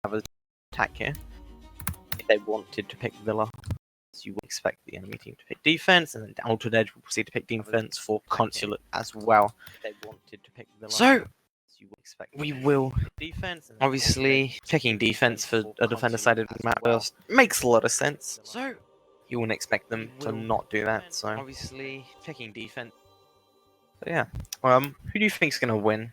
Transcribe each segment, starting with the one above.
have an attack here. If they wanted to pick Villa, you would expect the enemy team to pick defense, and then Altered Edge will proceed to pick defense for Consulate as well. If they wanted to pick Villa, so you would expect we will defense. Obviously, picking defense for a defender-sided map makes a lot of sense. So you wouldn't expect them to not do that. So obviously, picking defense. So yeah, who do you think's gonna win?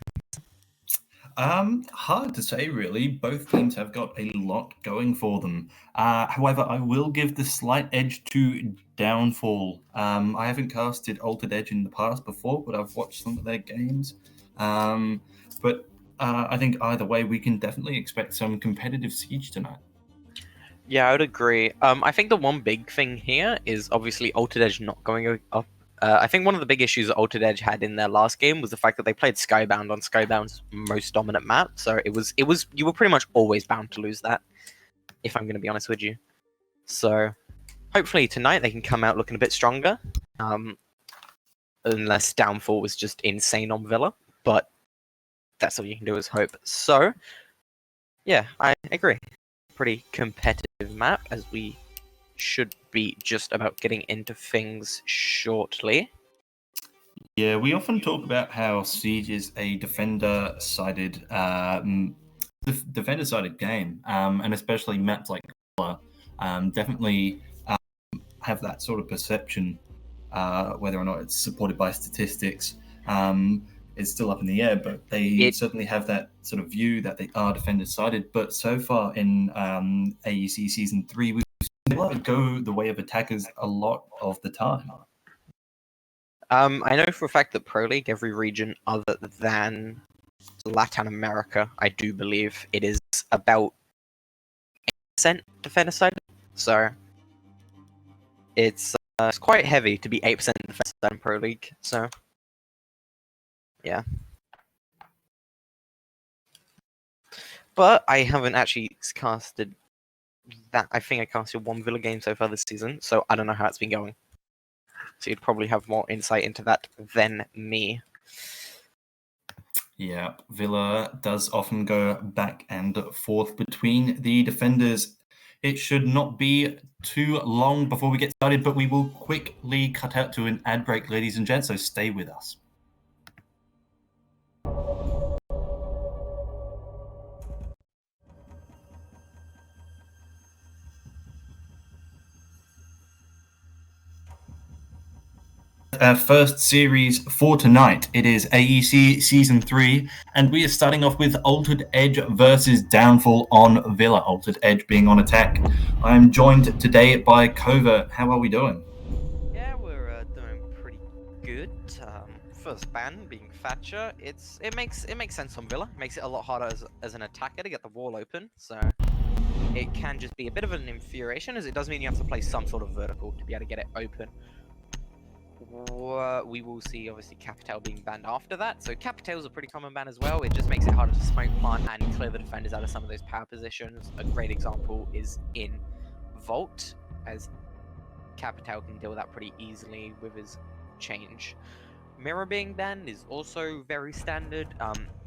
Hard to say, really. Both teams have got a lot going for them. However, I will give the slight edge to Downfall. I haven't casted Altered Edge in the past before, but I've watched some of their games. But I think either way, we can definitely expect some competitive Siege tonight. Yeah, I would agree. I think the one big thing here is obviously Altered Edge not going up. I think one of the big issues that Altered Edge had in their last game was the fact that they played Skybound on Skybound's most dominant map. So it was you were pretty much always bound to lose that, if I'm going to be honest with you. So hopefully tonight they can come out looking a bit stronger. Unless Downfall was just insane on Villa, but that's all you can do is hope. So yeah, I agree. Pretty competitive map, as we should be just about getting into things shortly. Yeah, we often talk about how Siege is a defender-sided game, and especially maps like Villa definitely have that sort of perception. Whether or not it's supported by statistics is still up in the air, but they certainly have that sort of view that they are defender-sided. But so far in AEC Season 3, we've go the way of attackers a lot of the time. I know for a fact that Pro League, every region other than Latin America, I do believe it is about 8% defender side. So it's quite heavy to be 8% defender side in Pro League. So yeah. But I haven't actually casted that. I think I casted one Villa game so far this season, so I don't know how it's been going. So you'd probably have more insight into that than me. Yeah, Villa does often go back and forth between the defenders. It should not be too long before we get started, but we will quickly cut out to an ad break, ladies and gents, so stay with us. Our first series for tonight. It is AEC Season 3, and we are starting off with Altered Edge versus Downfall on Villa. Altered Edge being on attack. I am joined today by Covert. How are we doing? Yeah, we're doing pretty good. First ban being Thatcher. It makes sense on Villa. It makes it a lot harder as an attacker to get the wall open. So it can just be a bit of an infuriation, as it does mean you have to play some sort of vertical to be able to get it open. We will see, obviously, Capital being banned after that. So Capital is a pretty common ban as well. It just makes it harder to smoke plant and clear the defenders out of some of those power positions. A great example is in Vault, as Capital can deal with that pretty easily with his change. Mirror being banned is also very standard.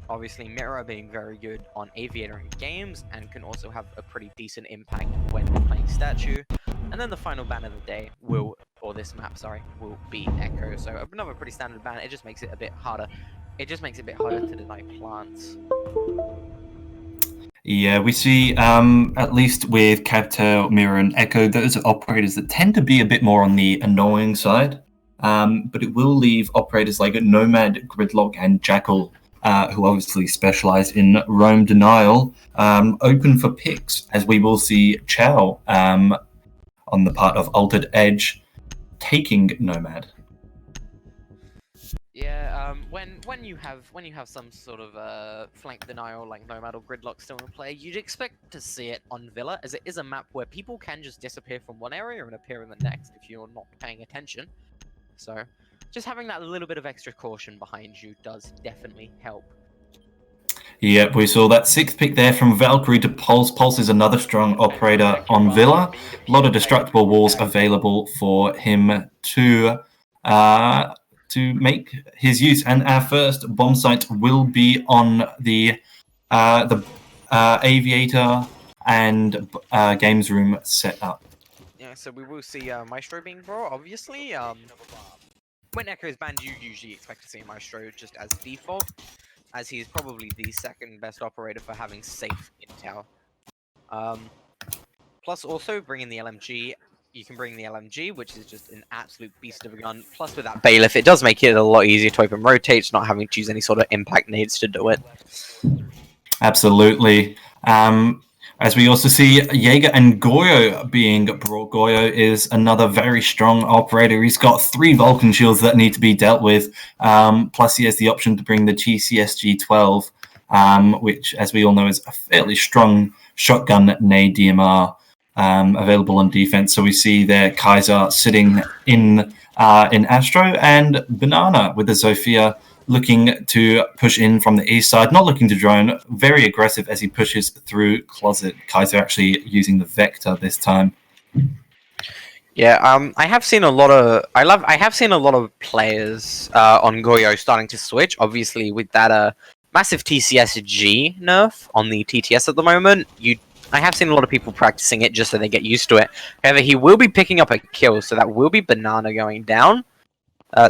Obviously, Mirror being very good on Aviator in games and can also have a pretty decent impact when playing Statue. And then the final ban of the day will be Echo. So another pretty standard ban. It just makes it a bit harder. It just makes it a bit harder to deny plants. Yeah, we see, at least with Capital, Mirror, and Echo, those are operators that tend to be a bit more on the annoying side. But it will leave operators like Nomad, Gridlock, and Jackal, who obviously specialize in roam denial, open for picks, as we will see Chow on the part of Altered Edge taking Nomad. Yeah, when you have some sort of flank denial like Nomad or Gridlock still in play, you'd expect to see it on Villa, as it is a map where people can just disappear from one area and appear in the next if you're not paying attention. So just having that little bit of extra caution behind you does definitely help. Yep, we saw that 6th pick there from Valkyrie to Pulse. Pulse is another strong operator on Villa. A lot of destructible walls available for him to make his use. And our first bomb site will be on the Aviator and games room set up. Yeah, so we will see Maestro being brought, obviously. When Echo is banned, you usually expect to see Maestro just as default, as he is probably the second best operator for having safe intel. Plus, also bringing the LMG, you can bring the LMG, which is just an absolute beast of a gun. Plus, with that Bailiff, it does make it a lot easier to open rotates, not having to use any sort of impact nades to do it. Absolutely. As we also see Jaeger and Goyo being brought. Goyo is another very strong operator. He's got 3 Vulcan shields that need to be dealt with. Plus, he has the option to bring the GCSG-12, which, as we all know, is a fairly strong shotgun nade DMR available on defense. So we see there Kaiser sitting in Astro, and Banana with the Zofia looking to push in from the east side, not looking to drone, very aggressive as he pushes through Closet. Kaiser actually using the Vector this time. Yeah, I have seen a lot of players on Goyo starting to switch. Obviously, with that massive TCSG nerf on the TTS at the moment, I have seen a lot of people practicing it just so they get used to it. However, he will be picking up a kill, so that will be Banana going down.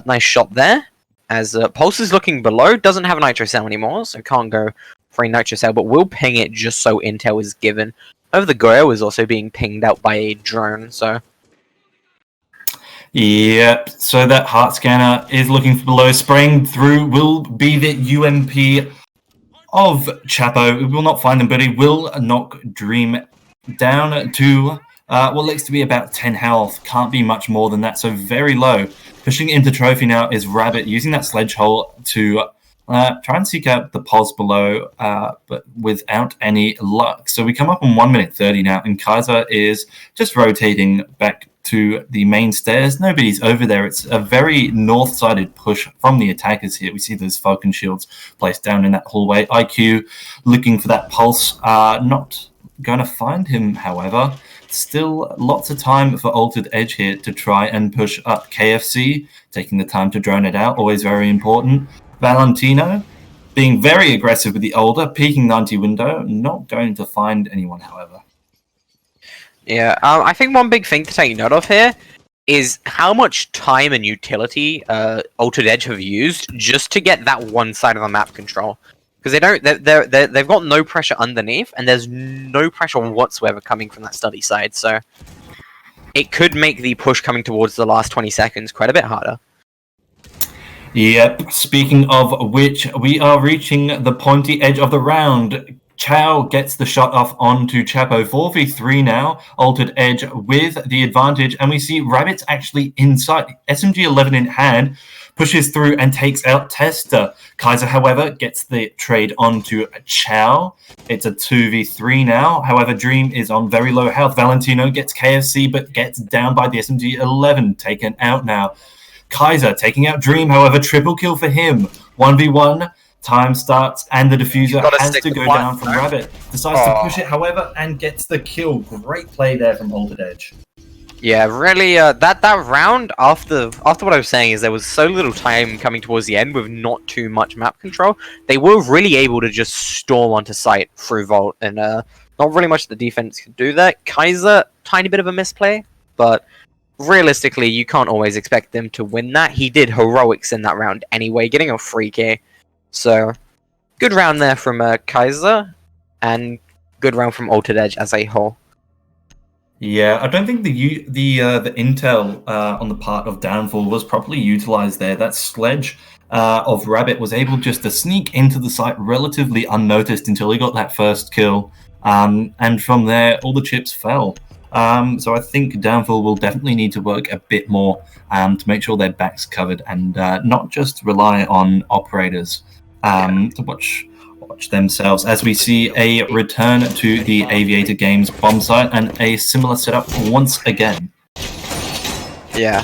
Nice shot there. As Pulse is looking below, doesn't have a Nitro Cell anymore, so can't go for a Nitro Cell, but will ping it just so intel is given. Over the Goyo is also being pinged out by a drone, so... Yep, so that heart scanner is looking for below. Spraying through will be the UMP of Chapo. It will not find him, but he will knock Dream down to what looks to be about 10 health. Can't be much more than that, so very low. Pushing into Trophy now is Rabbit, using that sledge hole to try and seek out the pulse below, but without any luck. So we come up on 1 minute 30 now, and Kaiser is just rotating back to the main stairs. Nobody's over there. It's a very north-sided push from the attackers here. We see those Falcon shields placed down in that hallway. IQ looking for that pulse. Not going to find him, however. Still lots of time for Altered Edge here to try and push up KFC, taking the time to drone it out, always very important. Valentino being very aggressive with the older, peeking 90 window, not going to find anyone, however. Yeah, I think one big thing to take note of here is how much time and utility Altered Edge have used just to get that one side of the map control. Because they've got no pressure underneath, and there's no pressure whatsoever coming from that study side, so it could make the push coming towards the last 20 seconds quite a bit harder. Yep, speaking of which, we are reaching the pointy edge of the round. Chow gets the shot off onto Chapo. 4v3 now, Altered Edge with the advantage, and we see Rabbit's actually inside. SMG-11 in hand, pushes through and takes out Tester. Kaiser, however, gets the trade onto Chow. It's a 2v3 now. However, Dream is on very low health. Valentino gets KFC, but gets down by the SMG-11, taken out now. Kaiser taking out Dream, however, triple kill for him. 1v1. Time starts, and the diffuser has to go down from Rabbit. Decides to push it, however, and gets the kill. Great play there from Altered Edge. Yeah, really, that round, after what I was saying, is there was so little time coming towards the end with not too much map control. They were really able to just storm onto site through Vault, and not really much the defense could do that. Kaiser, tiny bit of a misplay, but realistically, you can't always expect them to win that. He did heroics in that round anyway, getting a free K. So, good round there from Kaiser, and good round from Altered Edge as a whole. Yeah, I don't think the intel on the part of Downfall was properly utilized there. That sledge of Rabbit was able just to sneak into the site relatively unnoticed until he got that first kill, and from there all the chips fell. So I think Downfall will definitely need to work a bit more to make sure their back's covered and not just rely on operators to watch themselves, as we see a return to the Aviator Games bomb site and a similar setup once again. Yeah.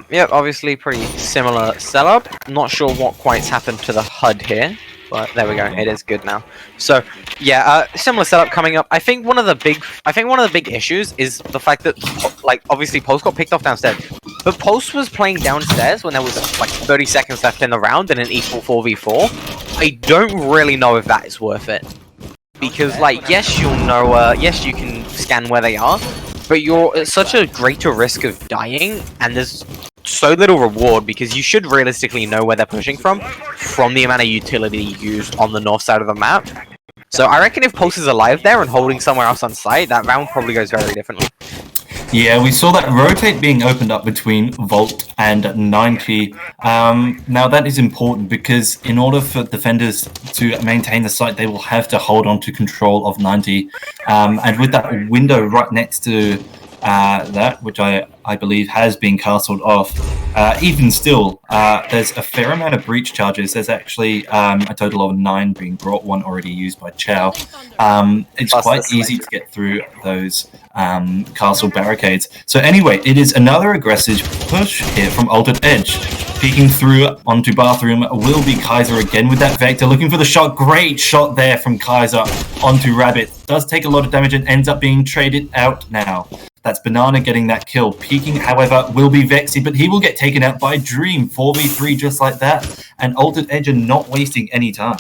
Yeah, obviously pretty similar setup. Not sure what quite's happened to the HUD here, but there we go. It is good now. So, yeah, similar setup coming up. I think one of the big issues is the fact that, like, obviously Pulse got picked off downstairs, but Pulse was playing downstairs when there was like 30 seconds left in the round in an equal 4v4. I don't really know if that is worth it. because, like, yes, you'll know, yes, you can scan where they are, but you're at such a greater risk of dying, and there's so little reward because you should realistically know where they're pushing from the amount of utility used on the north side of the map. So I reckon if Pulse is alive there and holding somewhere else on site, that round probably goes very differently. Yeah, we saw that rotate being opened up between Vault and 90. Now that is important because in order for defenders to maintain the site, they will have to hold on to control of 90. And with that window right next to that, which I believe has been castled off, even still, there's a fair amount of breach charges. There's actually a total of 9 being brought, 1 already used by Chow. It's quite easy to get through those castle barricades. So anyway, it is another aggressive push here from Altered Edge. Peeking through onto Bathroom will be Kaiser again with that Vector, looking for the shot. Great shot there from Kaiser onto Rabbit. Does take a lot of damage and ends up being traded out now. That's Banana getting that kill. Peeking, however, will be Vexy, but he will get taken out by Dream. 4v3 just like that. And Altered Edge are not wasting any time.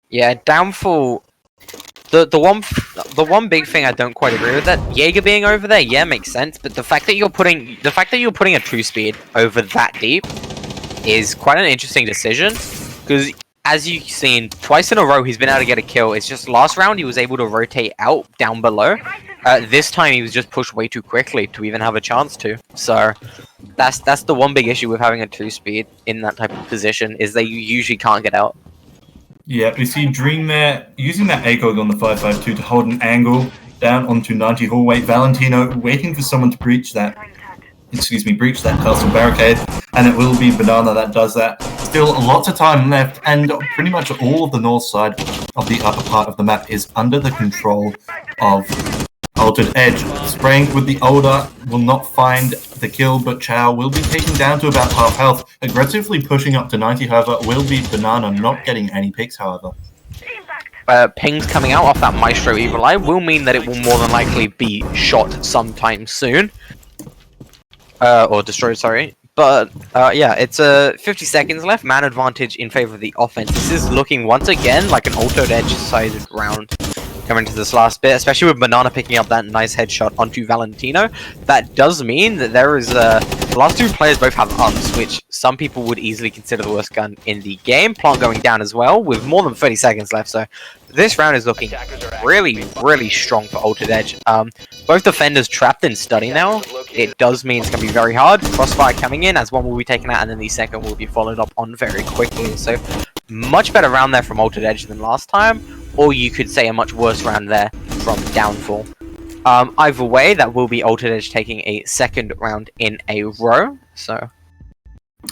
Yeah, Downfall. The one big thing I don't quite agree with, that Jaeger being over there, yeah, makes sense, but the fact that you're putting a 2-speed over that deep is quite an interesting decision, because as you've seen, twice in a row he's been able to get a kill. It's just last round he was able to rotate out down below. This time he was just pushed way too quickly to even have a chance to. So that's the one big issue with having a 2-speed in that type of position, is that you usually can't get out. Yeah, we see Dream there using that ACOG on the 552 to hold an angle down onto 90 hallway. Valentino waiting for someone to breach that castle barricade, and it will be Banana that does that. Still lots of time left, and pretty much all of the north side of the upper part of the map is under the control of Altered Edge. Spraying with the Older will not find the kill, but Chow will be taken down to about half health. Aggressively pushing up to 90, however, will be Banana, not getting any picks, however. Pings coming out off that Maestro Evil Eye will mean that it will more than likely be shot sometime soon. Or destroyed, sorry. But, yeah, it's 50 seconds left. Man advantage in favor of the offense. This is looking once again like an Altered Edge-sided round coming to this last bit, especially with Banana picking up that nice headshot onto Valentino. That does mean that there is the last two players both have umps, which some people would easily consider the worst gun in the game. Plant going down as well with more than 30 seconds left, so this round is looking really, really strong for Altered Edge. Both defenders trapped in study now. It does mean it's going to be very hard. Crossfire coming in as one will be taken out, and then the second will be followed up on very quickly. So much better round there from Altered Edge than last time, or you could say a much worse round there from Downfall. Either way, that will be Altered Edge taking a second round in a row. So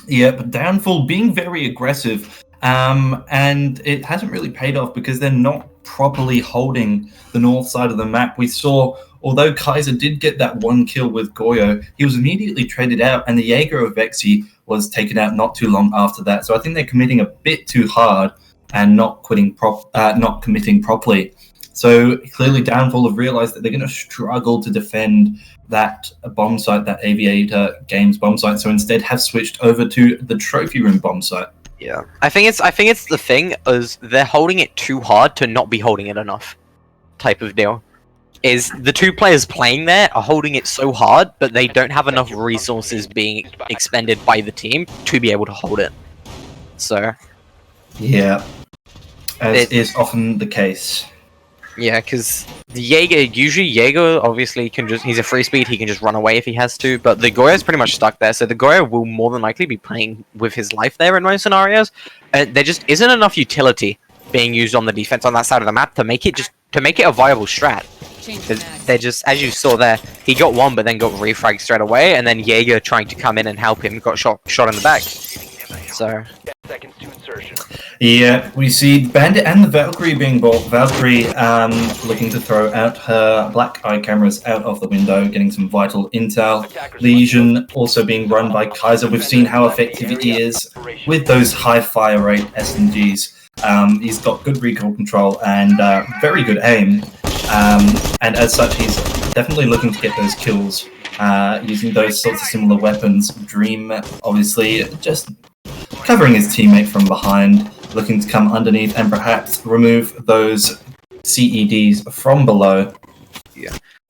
yeah, but Downfall being very aggressive. And it hasn't really paid off because they're not properly holding the north side of the map. We saw, although Kaiser did get that one kill with Goyo, he was immediately traded out, and the Jaeger of Vexy was taken out not too long after that. So I think they're committing a bit too hard and not committing properly. So clearly Downfall have realized that they're going to struggle to defend that bomb site, that Aviator Games bomb site. So instead have switched over to the Trophy Room bomb site. Yeah, I think it's the thing is they're holding it too hard to not be holding it enough, type of deal. Is the two players playing there are holding it so hard, but they don't have enough resources being expended by the team to be able to hold it. So yeah, as is often the case. Yeah, because the Jaeger obviously can he's a free speed, he can just run away if he has to, but the Goya's pretty much stuck there, so the Goya will more than likely be playing with his life there in most scenarios. There just isn't enough utility being used on the defense on that side of the map to make it a viable strat. They're just, as you saw there, he got one but then got refragged straight away, and then Jaeger trying to come in and help him got shot in the back. So yeah, we see Bandit and the Valkyrie being bought. Valkyrie looking to throw out her black eye cameras out of the window, getting some vital intel. Legion also being run by Kaiser. We've seen how effective he is with those high fire rate SMGs. He's got good recoil control and very good aim. And as such, he's definitely looking to get those kills using those sorts of similar weapons. Dream, obviously, just covering his teammate from behind, looking to come underneath and perhaps remove those CEDs from below.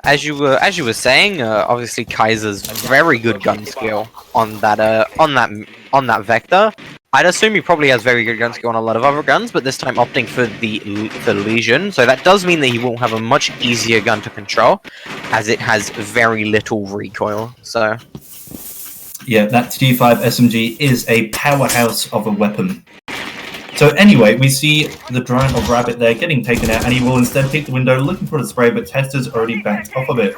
As you were saying, obviously Kaiser's very good gun skill on that vector. I'd assume he probably has very good gun skill on a lot of other guns, but this time opting for the Legion. So that does mean that he will have a much easier gun to control, as it has very little recoil. So yeah, that T5 SMG is a powerhouse of a weapon. So anyway, we see the drone of Rabbit there getting taken out, and he will instead peek the window looking for the spray, but Tester's already backed off of it.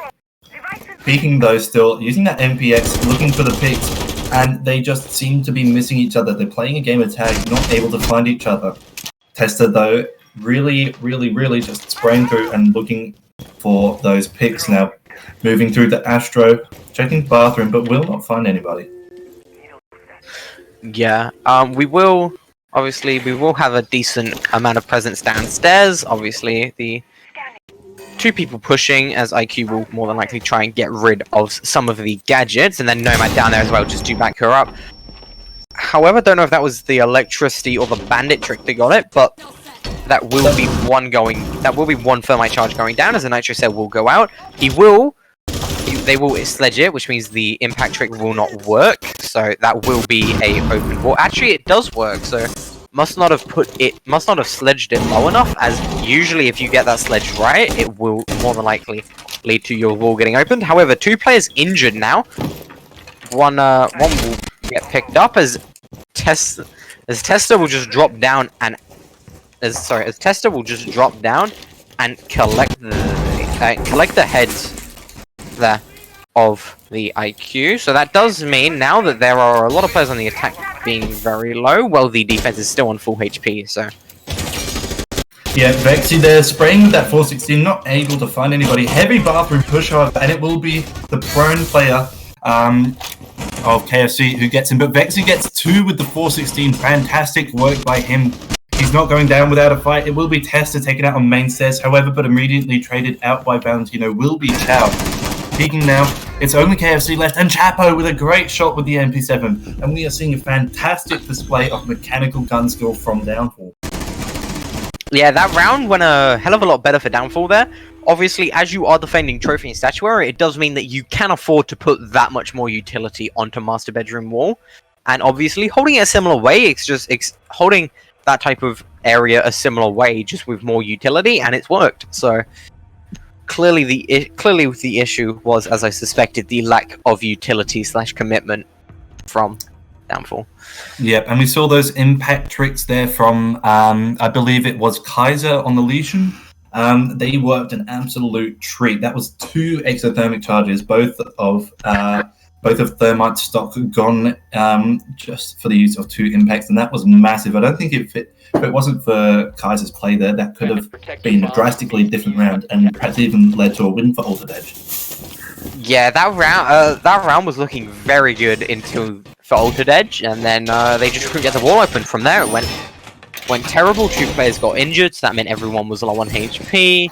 Peeking though still, using that MPX, looking for the picks, and they just seem to be missing each other. They're playing a game of tag, not able to find each other. Tester though, really just spraying through and looking for those picks now. Moving through the Astro, checking the bathroom, but will not find anybody. yeah, we will have a decent amount of presence downstairs. Obviously, the two people pushing, as IQ will more than likely try and get rid of some of the gadgets, and then Nomad down there as well, just to back her up. However, don't know if that was the electricity or the bandit trick that got it, but that will be one thermite charge going down, as the nitro cell will go out. They will sledge it, which means the impact trick will not work, so that will be a open wall. Actually, it does work, so must not have sledged it low enough, as usually if you get that sledge right, it will more than likely lead to your wall getting opened. However, two players injured now. One will get picked up as Tester will just drop down and as Tester will just drop down and collect the heads there of the IQ. So that does mean now that there are a lot of players on the attack being very low, while the defense is still on full HP. So yeah, Vexy there spraying with that 416, not able to find anybody. Heavy bathroom push hard, and it will be the prone player of KFC who gets him. But Vexy gets 2 with the 416. Fantastic work by him. He's not going down without a fight. It will be Tester taken out on main stairs, however, but immediately traded out by Valentino will be Chow. Peeking now, it's only KFC left, and Chapo with a great shot with the MP7. And we are seeing a fantastic display of mechanical gun skill from Downfall. yeah, that round went a hell of a lot better for Downfall there. Obviously, as you are defending Trophy and Statuary, it does mean that you can afford to put that much more utility onto Master Bedroom Wall. And obviously, holding it a similar way, it's just holding that type of area a similar way, just with more utility, and it's worked. So clearly the issue was, as I suspected, the lack of utility / commitment from Downfall. Yep, and we saw those impact tricks there from, I believe it was Kaiser on the Legion. They worked an absolute treat. That was 2 exothermic charges, both of thermite stock gone just for the use of 2 impacts, and that was massive. I don't think it fit. If it wasn't for Kaiser's play there, that could have been a drastically different round, and perhaps even led to a win for Altered Edge. Yeah, that round was looking very good for Altered Edge, and then they just couldn't get the wall open. From there, it went terrible. 2 players got injured, so that meant everyone was low on HP.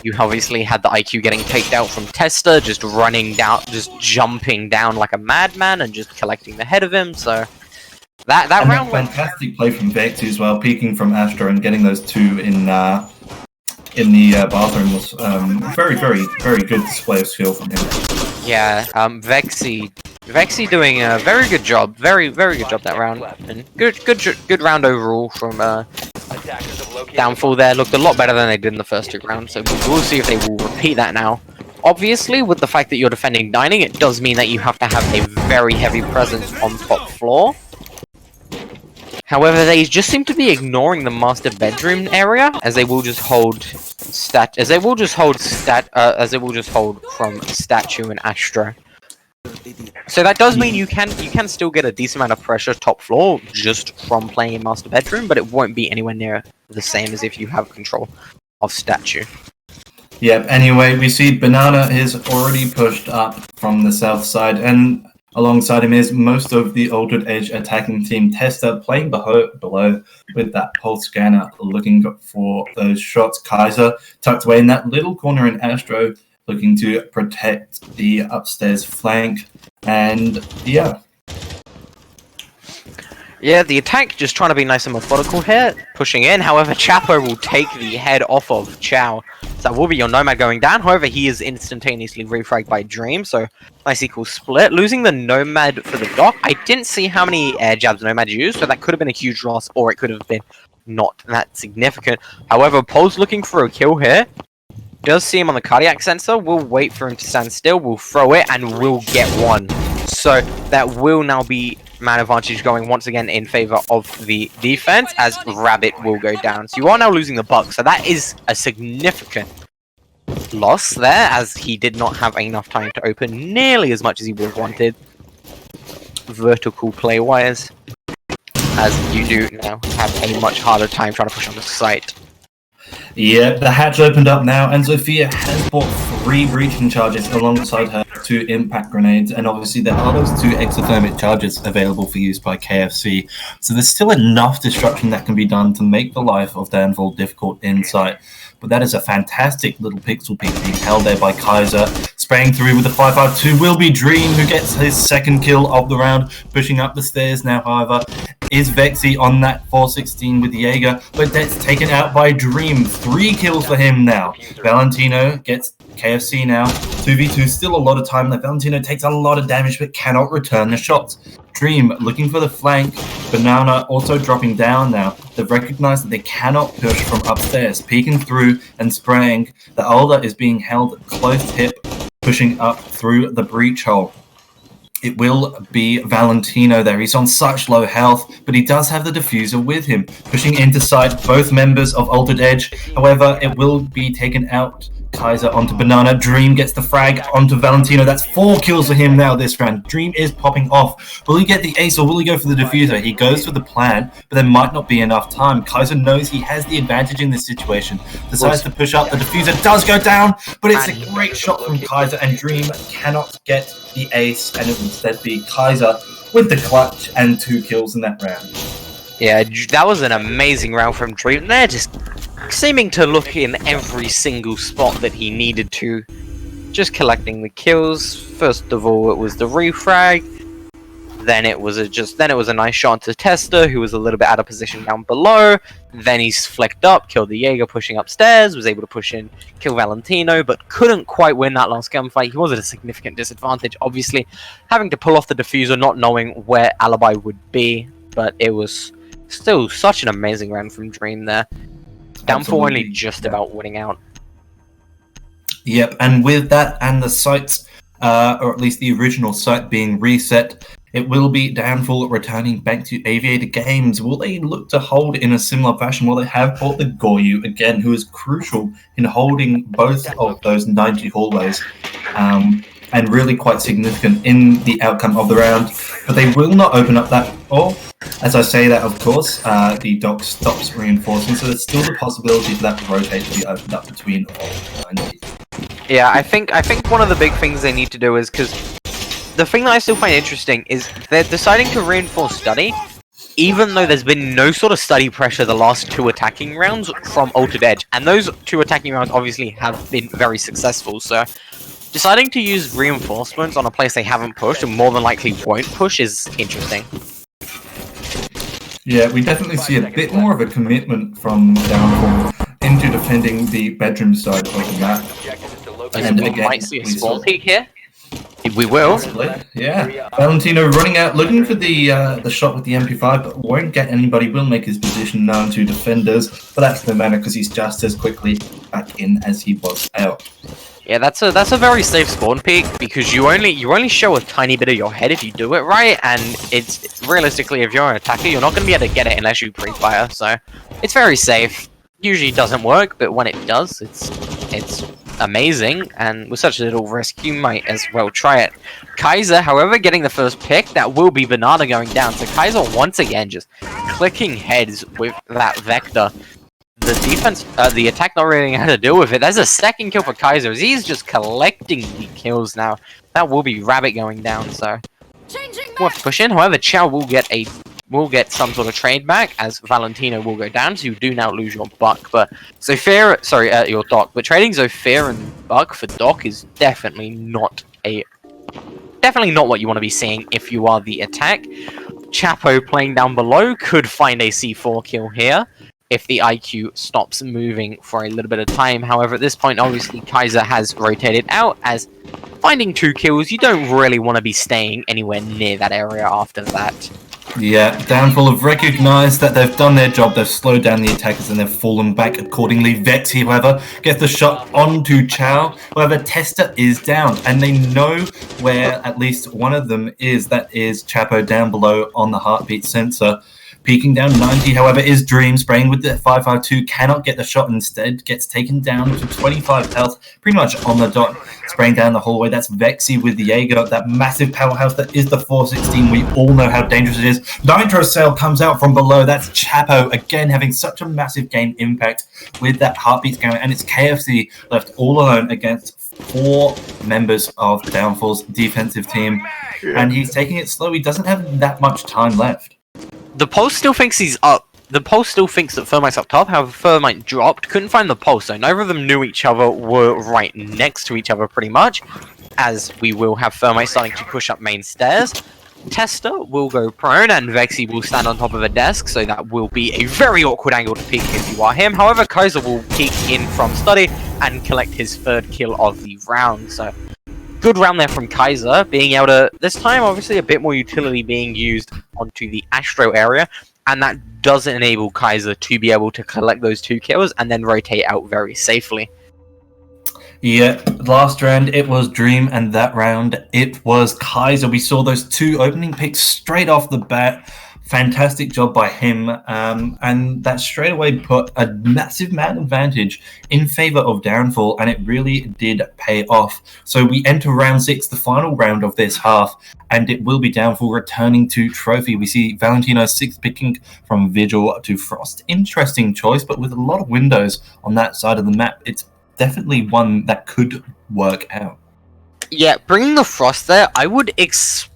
You obviously had the IQ getting taked out from Tester, just running down, just jumping down like a madman, and just collecting the head of him. So that round went fantastic play from Vex as well, peeking from Astro and getting those 2 in the bathroom was very good display of skill from him. Yeah, Vexy doing a very good job, very good job that round, and good round overall from Downfall. There looked a lot better than they did in the first 2 rounds, so we'll see if they will repeat that now. Obviously, with the fact that you're defending dining, it does mean that you have to have a very heavy presence on top floor. However, they just seem to be ignoring the master bedroom area, as they will just hold from Statue and Astro. So that does mean you can still get a decent amount of pressure top floor just from playing in master bedroom, but it won't be anywhere near the same as if you have control of Statue. Yep. Anyway, we see Banana is already pushed up from the south side, and alongside him is most of the Altered Edge attacking team. Tester playing below with that pulse scanner, looking for those shots. Kaiser tucked away in that little corner in Astro, looking to protect the upstairs flank. And yeah. Yeah, the attack just trying to be nice and methodical here, pushing in. However, Chapo will take the head off of Chow. So that will be your Nomad going down. However, he is instantaneously refragged by Dream, so nice equal split. Losing the Nomad for the Doc. I didn't see how many air jabs Nomad used, so that could have been a huge loss, or it could have been not that significant. However, Pole's looking for a kill here. Does see him on the cardiac sensor. We'll wait for him to stand still. We'll throw it, and we'll get one. So that will now be man advantage going once again in favor of the defense, as Rabbit will go down. So you are now losing the Buck. So that is a significant loss there, as he did not have enough time to open nearly as much as he would have wanted. Vertical play wise, as you do now have a much harder time trying to push on the site. Yeah, the hatch opened up now, and Zofia has bought 3 breaching charges alongside her 2 impact grenades, and obviously there are those 2 exothermic charges available for use by KFC. So there's still enough destruction that can be done to make the life of Danville difficult inside. But that is a fantastic little pixel peek being held there by Kaiser. Spraying through with the 5.52 will be Dream, who gets his 2nd kill of the round. Pushing up the stairs now, however, is Vexy on that 416 with Jaeger, but that's taken out by Dream. 3 kills for him now. Valentino gets KFC now. 2v2, still a lot of time left. Valentino takes a lot of damage, but cannot return the shots. Dream looking for the flank. Banana also dropping down now. They've recognized that they cannot push from upstairs. Peeking through and spraying. The Alder is being held close hip, pushing up through the breach hole. It will be Valentino there. He's on such low health, but he does have the diffuser with him. Pushing into sight both members of Altered Edge. However, it will be taken out. Kaiser onto Banana. Dream gets the frag onto Valentino. That's 4 kills for him now this round. Dream is popping off. Will he get the ace or will he go for the diffuser? He goes for the plan, but there might not be enough time. Kaiser knows he has the advantage in this situation. Decides to push up. The diffuser does go down, but it's a great shot from Kaiser, and Dream cannot get the ace, and it will instead be Kaiser with the clutch and 2 kills in that round. Yeah, that was an amazing round from Dream. They're just seeming to look in every single spot that he needed to. Just collecting the kills. First of all, it was the refrag. Then it was a nice shot to Tester, who was a little bit out of position down below. Then he's flicked up, killed the Jaeger pushing upstairs, was able to push in, kill Valentino, but couldn't quite win that last gunfight. He was at a significant disadvantage, obviously, having to pull off the diffuser, not knowing where Alibi would be. But it was still such an amazing round from Dream there. Downfall only just about winning out. Yep, and with that and the sites, or at least the original site being reset, it will be Downfall returning back to Aviator Games. Will they look to hold in a similar fashion? Well, they have bought the Goryu again, who is crucial in holding both of those 90 hallways, and really quite significant in the outcome of the round. But they will not open up that door. As I say that, of course, the dock stops reinforcing, so there's still the possibility for that to rotate to be opened up between all 90. Yeah, I think one of the big things they need to do is, because the thing that I still find interesting is they're deciding to reinforce study, even though there's been no sort of study pressure the last 2 attacking rounds from Altered Edge, and those 2 attacking rounds obviously have been very successful, so deciding to use reinforcements on a place they haven't pushed and more than likely won't push is interesting. Yeah, we definitely see a bit more of a commitment from Downfall into defending the bedroom side of the map. And we might see a spawn peek here. We will. Yeah. Valentino running out, looking for the shot with the MP5, but won't get anybody. Will make his position known to defenders, but that's no matter because he's just as quickly back in as he was out. Yeah, that's a very safe spawn peek because you only show a tiny bit of your head if you do it right, and it's realistically, if you're an attacker, you're not going to be able to get it unless you pre-fire. So it's very safe. Usually doesn't work, but when it does, it's amazing. And with such a little risk, you might as well try it. Kaiser, however, getting the first pick. That will be Banana going down. So Kaiser once again just clicking heads with that Vector. The defense, the attack not really how to deal with it. There's a 2nd kill for Kaiser as he's just collecting the kills now. That will be Rabbit going down, so we'll have to push in. However, Chow will get some sort of trade back as Valentino will go down, so you do now lose your Buck. But Zofia, your Doc. But trading Zofia and Buck for Doc is definitely not what you want to be seeing if you are the attack. Chapo playing down below could find a C4 kill here if the IQ stops moving for a little bit of time. However, at this point, obviously, Kaiser has rotated out, as finding 2 kills, you don't really want to be staying anywhere near that area after that. Yeah, Downfall have recognised that they've done their job, they've slowed down the attackers and they've fallen back accordingly. Vexy, however, gets the shot onto Chow. However, Tester is down and they know where at least one of them is. That is Chapo down below on the heartbeat sensor. Peeking down 90, however, is Dream, spraying with the 552, cannot get the shot, instead gets taken down to 25 health, pretty much on the dot, spraying down the hallway. That's Vexy with the Jaeger, that massive powerhouse that is the 416. We all know how dangerous it is. Nitro Cell comes out from below. That's Chapo, again, having such a massive game impact with that heartbeat going, and it's KFC left all alone against 4 members of Downfall's defensive team, and he's taking it slow. He doesn't have that much time left. The Pulse still thinks he's up. The Pulse still thinks that Thermite's up top, however, Thermite dropped, couldn't find the Pulse, so neither of them knew each other, were right next to each other pretty much, as we will have Thermite starting to push up main stairs. Tester will go prone, and Vexy will stand on top of a desk, so that will be a very awkward angle to peek if you are him. However, Kaiser will peek in from study and collect his 3rd kill of the round, so good round there from Kaiser, being able to, this time obviously a bit more utility being used onto the Astro area, and that does enable Kaiser to be able to collect those 2 kills and then rotate out very safely. Yeah, last round it was Dream, and that round it was Kaiser. We saw those 2 opening picks straight off the bat. Fantastic job by him, and that straight away put a massive man advantage in favor of Downfall, and it really did pay off. So we enter round 6, the final round of this half, and it will be Downfall returning to Trophy. We see Valentino 6th picking from Vigil to Frost. Interesting choice, but with a lot of windows on that side of the map, it's definitely one that could work out. Yeah, bringing the Frost there, I would expect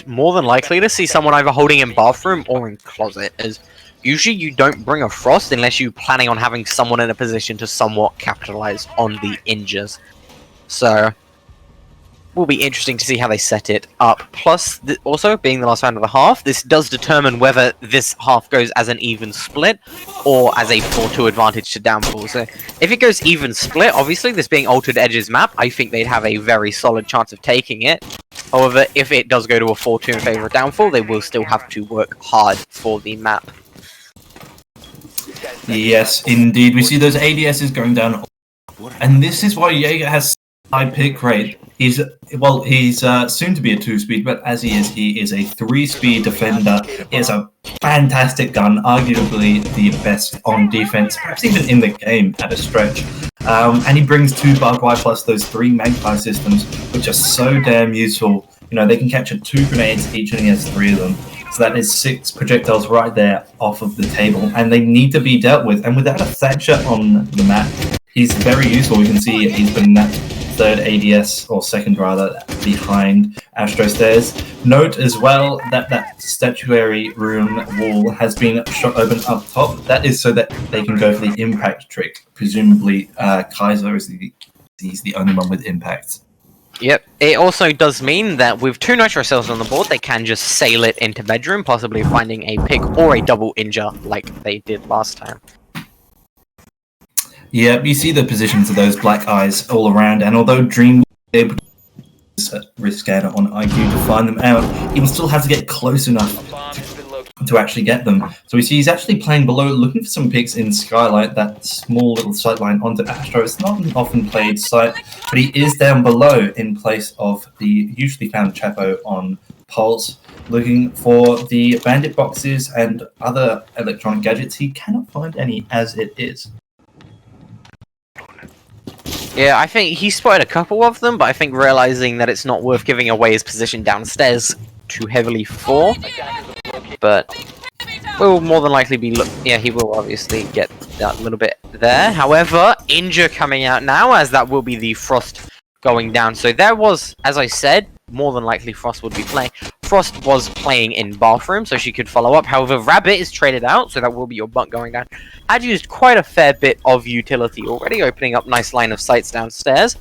more than likely to see someone either holding in bathroom or in closet, as usually you don't bring a Frost unless you're planning on having someone in a position to somewhat capitalize on the injures. So will be interesting to see how they set it up. Plus, also being the last round of the half, this does determine whether this half goes as an even split or as a 4-2 advantage to Downfall. So if it goes even split, obviously this being Altered Edges map, I think they'd have a very solid chance of taking it. However, if it does go to a 4-2 in favor of Downfall, they will still have to work hard for the map. Yes, indeed. We see those ADSs going down, and this is why Jaeger has high pick rate. He's soon to be a 2-speed, but as he is a 3-speed defender. He has a fantastic gun, arguably the best on defense, perhaps even in the game at a stretch. And he brings 2 barbed wire plus those 3 magpie systems, which are so damn useful. You know, they can capture 2 grenades each, and he has 3 of them. So that is 6 projectiles right there off of the table, and they need to be dealt with. And without a Thatcher on the map, he's very useful. We can see he's been that 3rd ADS, or 2nd rather, behind Astro Stairs. Note as well that that statuary room wall has been shot open up top. That is so that they can go for the impact trick. Presumably, Kaiser is he's the only one with impact. Yep. It also does mean that with 2 Nitro Cells on the board, they can just sail it into bedroom, possibly finding a pick or a double injure like they did last time. Yeah, you see the positions of those black eyes all around, and although Dream was able to risk scanner on IQ to find them out, he will still have to get close enough to actually get them. So we see he's actually playing below, looking for some picks in Skylight, that small little sightline onto Astro. It's not an often played site, but he is down below in place of the usually found Chapo on Pulse, looking for the bandit boxes and other electronic gadgets. He cannot find any as it is. Yeah, I think he spotted a couple of them, but I think realizing that it's not worth giving away his position downstairs too heavily for. But will more than likely be he will obviously get that little bit there. However, Injure coming out now, as that will be the Frost going down. So there was, as I said, more than likely Frost would be playing. Frost was playing in bathroom, so she could follow up. However, Rabbit is traded out, so that will be your butt going down. Had used quite a fair bit of utility already, opening up nice line of sights downstairs.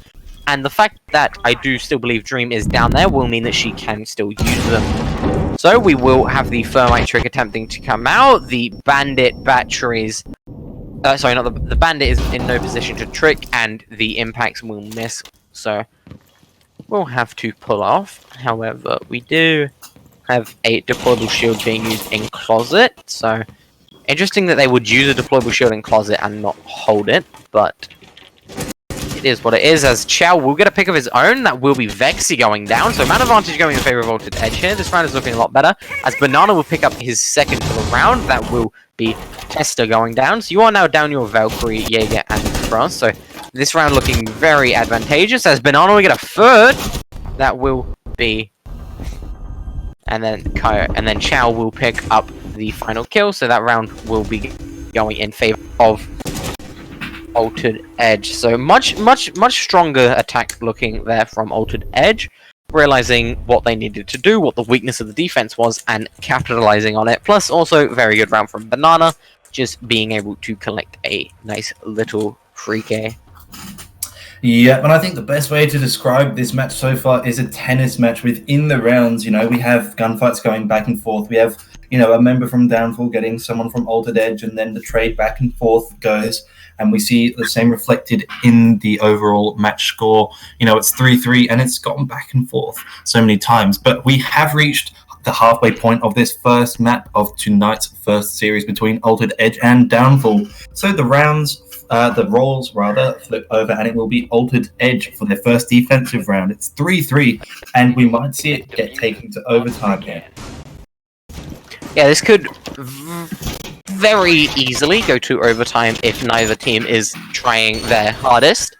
And the fact that I do still believe Dream is down there will mean that she can still use them. So we will have the Thermite trick attempting to come out. The Bandit batteries... sorry, not the Bandit is in no position to trick, and the impacts will miss. So we'll have to pull off. However, we do have a deployable shield being used in Closet. So interesting that they would use a deployable shield in Closet and not hold it, but it is what it is, as Chow will get a pick of his own. That will be Vexy going down, so man advantage going in favor of Altered Edge here. This round is looking a lot better, as Banana will pick up his second for the round. That will be Tester going down, so you are now down your Valkyrie, Jaeger, and Frost. So this round looking very advantageous, as Banana will get a third. That will be... And then Chow will pick up the final kill, so that round will be going in favor of Altered Edge. So much stronger attack looking there from Altered Edge, realizing what they needed to do, what the weakness of the defense was, and capitalizing on it. Plus also very good round from Banana, just being able to collect a nice little free K. Yeah, and I think the best way to describe this match so far is a tennis match within the rounds. You know, we have gunfights going back and forth. We have, you know, a member from Downfall getting someone from Altered Edge, and then the trade back and forth goes. And we see the same reflected in the overall match score. You know, it's 3-3, and it's gone back and forth so many times. But we have reached the halfway point of this first map of tonight's first series between Altered Edge and Downfall. So the roles flip over, and it will be Altered Edge for their first defensive round. It's 3-3, and we might see it get taken to overtime here. Yeah, this could very easily go to overtime if neither team is trying their hardest.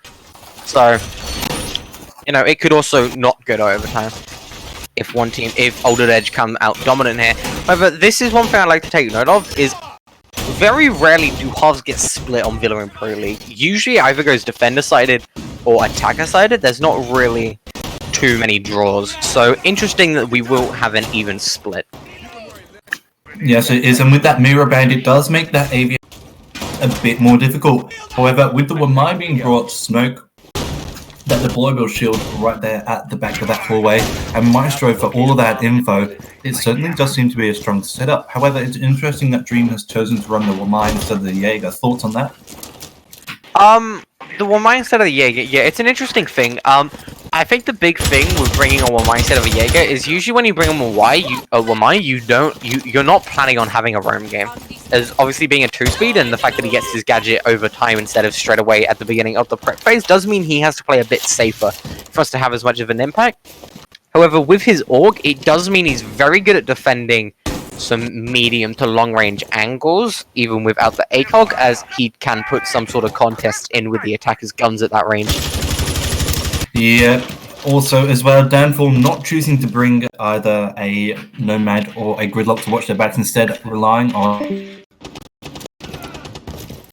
So, you know, it could also not go to overtime if Altered Edge come out dominant here. However, this is one thing I'd like to take note of, is very rarely do halves get split on Villa and Pro League. Usually either goes defender-sided or attacker-sided. There's not really too many draws. So interesting that we will have an even split. Yes, it is. And with that Mirror Band, it does make that AV a bit more difficult. However, with the Wamai being brought, Smoke, that deployable shield right there at the back of that hallway, and Maestro for all of that info, it certainly does seem to be a strong setup. However, it's interesting that Dream has chosen to run the Wamai instead of the Jaeger. Thoughts on that? The Wamai instead of the Jaeger, yeah, it's an interesting thing. I think the big thing with bringing a Wamai instead of a Jaeger is usually when you bring a Wamai, you're not planning on having a roam game. As obviously being a 2-speed, and the fact that he gets his gadget over time instead of straight away at the beginning of the prep phase does mean he has to play a bit safer for us to have as much of an impact. However, with his Org, it does mean he's very good at defending some medium to long range angles, even without the ACOG, as he can put some sort of contest in with the attacker's guns at that range. Yeah. Also, as well, Downfall not choosing to bring either a Nomad or a Gridlock to watch their backs, instead relying on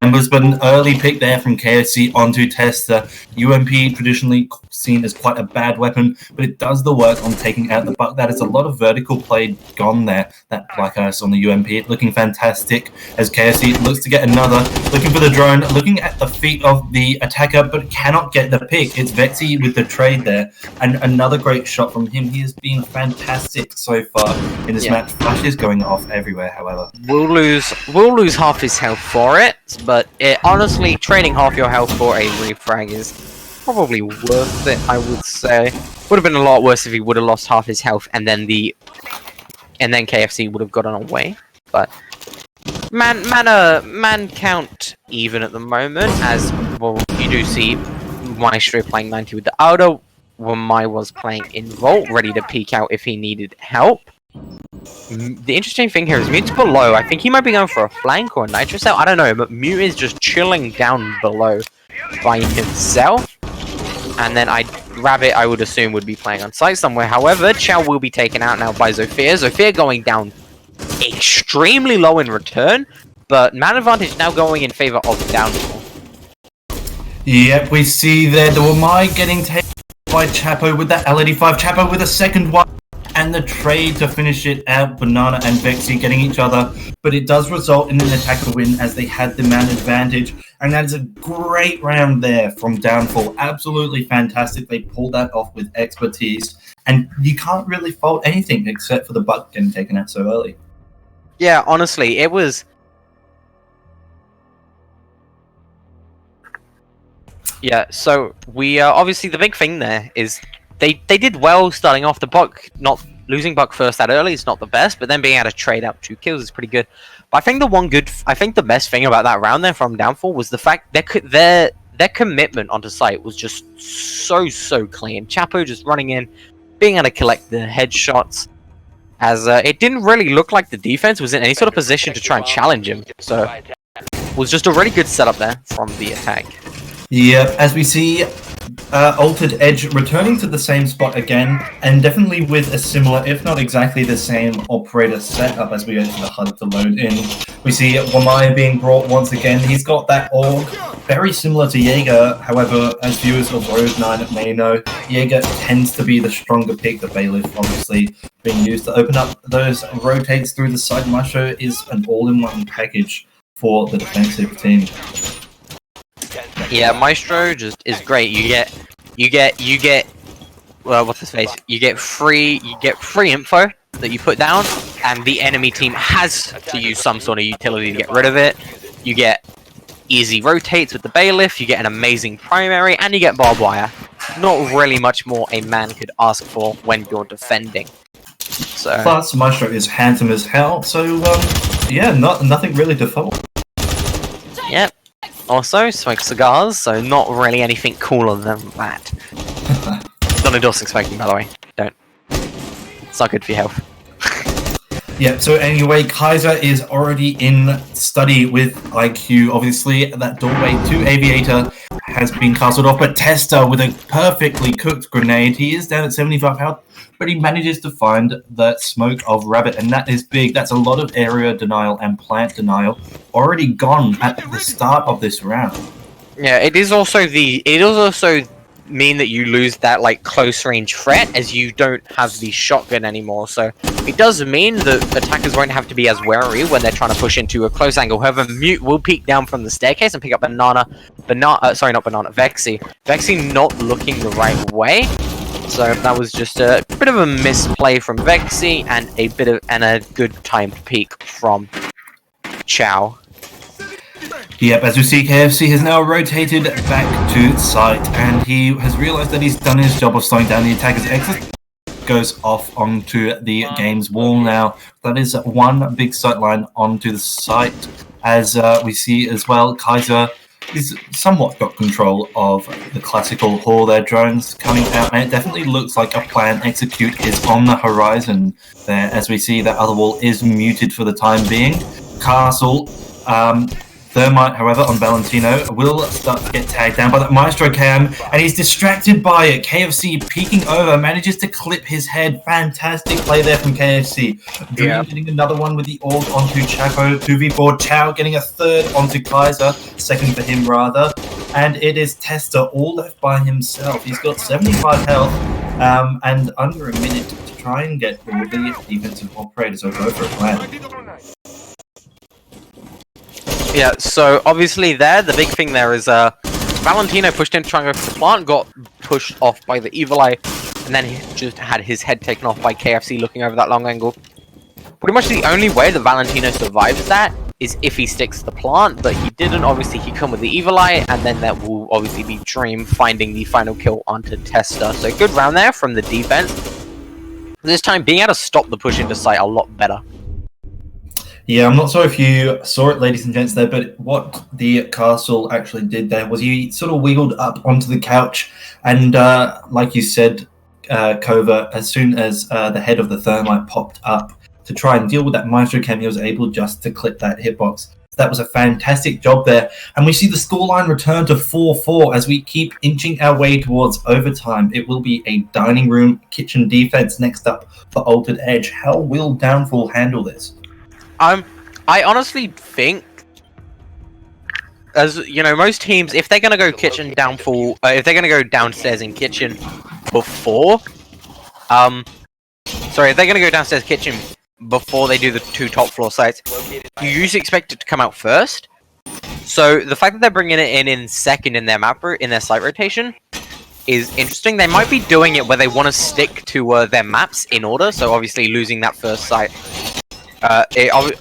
members, but an early pick there from KFC onto Tester. UMP traditionally seen as quite a bad weapon, but it does the work on taking out the buck. That is a lot of vertical play gone there. That Black Ice on the UMP looking fantastic as KFC looks to get another. Looking for the drone, looking at the feet of the attacker, but cannot get the pick. It's Vexy with the trade there, and another great shot from him. He has been fantastic so far in this match. Flashes going off everywhere, however. We'll lose half his health for it, but honestly, trading half your health for a refrag is probably worth it, I would say. Would have been a lot worse if he would have lost half his health and then KFC would have gotten away. But man count even at the moment, as well. You do see Maestro playing 90 with the Auto, Wamai was playing in Vault, ready to peek out if he needed help. The interesting thing here is Mute's below. I think he might be going for a flank or a Nitro cell. I don't know, but Mute is just chilling down below by himself. And then Rabbit, I would assume, would be playing on site somewhere. However, Chow will be taken out now by Zofia. Zofia going down extremely low in return, but man advantage now going in favor of Downfall. Yep, we see there the Wamai getting taken by Chapo with that L85. Chapo with a second one. and the trade to finish it out, Banana and Vexy getting each other, but it does result in an attacker win as they had the man advantage, and that is a great round there from Downfall. Absolutely fantastic. They pulled that off with expertise, and you can't really fault anything except for the buck getting taken out so early. Yeah, honestly, it was... Yeah, so we obviously the big thing there is they did well starting off. The Buck, not losing Buck first that early is not the best, but then being able to trade out 2 kills is pretty good. But I think the best thing about that round there from Downfall was the fact their commitment onto site was just so clean. Chapo just running in, being able to collect the headshots, as it didn't really look like the defense was in any sort of position to try and challenge him. So it was just a really good setup there from the attack. Yeah, as we see Altered Edge returning to the same spot again, and definitely with a similar, if not exactly the same, operator setup as we go to the HUD to load in. We see Wamaya being brought once again. He's got that org, very similar to Jaeger. However, as viewers of Rose 9 may know, Jaeger tends to be the stronger pick. The Bailiff obviously being used to open up those rotates through the side. Maestro is an all-in-one package for the defensive team. Yeah, Maestro just is great. You get well, what's his face? You get free info that you put down, and the enemy team has to use some sort of utility to get rid of it. You get easy rotates with the Bailiff, you get an amazing primary, and you get barbed wire. Not really much more a man could ask for when you're defending. So plus, Maestro is handsome as hell, so yeah, nothing really to fault. Yep. Also, smoke cigars, so not really anything cooler than that. Not endorsing smoking, by the way. Don't. It's not good for your health. Yeah, so anyway, Kaiser is already in study with IQ. Obviously, that doorway to Aviator has been castled off, but Tester with a perfectly cooked grenade. He is down at 75 health, but he manages to find the smoke of Rabbit, and that is big. That's a lot of area denial and plant denial already gone at the start of this round. Yeah, it is also mean that you lose that like close range threat as you don't have the shotgun anymore. So it does mean that attackers won't have to be as wary when they're trying to push into a close angle. However, Mute will peek down from the staircase and pick up Vexy. Vexy not looking the right way. So that was just a bit of a misplay from Vexy and a good timed peek from Chow. Yep, as we see, KFC has now rotated back to site, and he has realized that he's done his job of slowing down the attacker's exit. Goes off onto the game's wall now. That is one big sight line onto the site, as we see as well, Kaiser is somewhat got control of the classical Hall. Their drones coming out, and it definitely looks like a plan execute is on the horizon there, as we see that other wall is muted for the time being. Castle, Thermite, however, on Valentino will start to get tagged down by that Maestro cam, and he's distracted by it. KFC peeking over, manages to clip his head. Fantastic play there from KFC. Dream getting another one with the orb onto Chapo. 2v4, Chow getting a third onto Kaiser, second for him rather. And it is Tester all left by himself. He's got 75 health and under a minute to try and get all the defensive operators over for a plan. Yeah, so obviously the big thing there is Valentino pushed in to try and go for the plant, got pushed off by the Evil Eye, and then he just had his head taken off by KFC looking over that long angle. Pretty much the only way that Valentino survives that is if he sticks to the plant, but he didn't. Obviously, he come with the Evil Eye, and then that will obviously be Dream finding the final kill onto Tester. So good round there from the defense. This time, being able to stop the push into sight a lot better. Yeah, I'm not sure if you saw it, ladies and gents, there, but what the castle actually did there was he sort of wiggled up onto the couch, and like you said, Kova, as soon as the head of the Thermite popped up to try and deal with that Maestro cam, he was able just to clip that hitbox. That was a fantastic job there, and we see the scoreline return to 4-4 as we keep inching our way towards overtime. It will be a dining room kitchen defense next up for Altered Edge. How will Downfall handle this? I honestly think, as you know, most teams, if they're gonna go kitchen Downfall, if they're gonna go downstairs in kitchen before, Sorry, they're gonna go downstairs kitchen before they do the 2 top floor sites. You usually expect it to come out first. So the fact that they're bringing it in second in their in their site rotation is interesting. They might be doing it where they want to stick to their maps in order. So obviously losing that first site,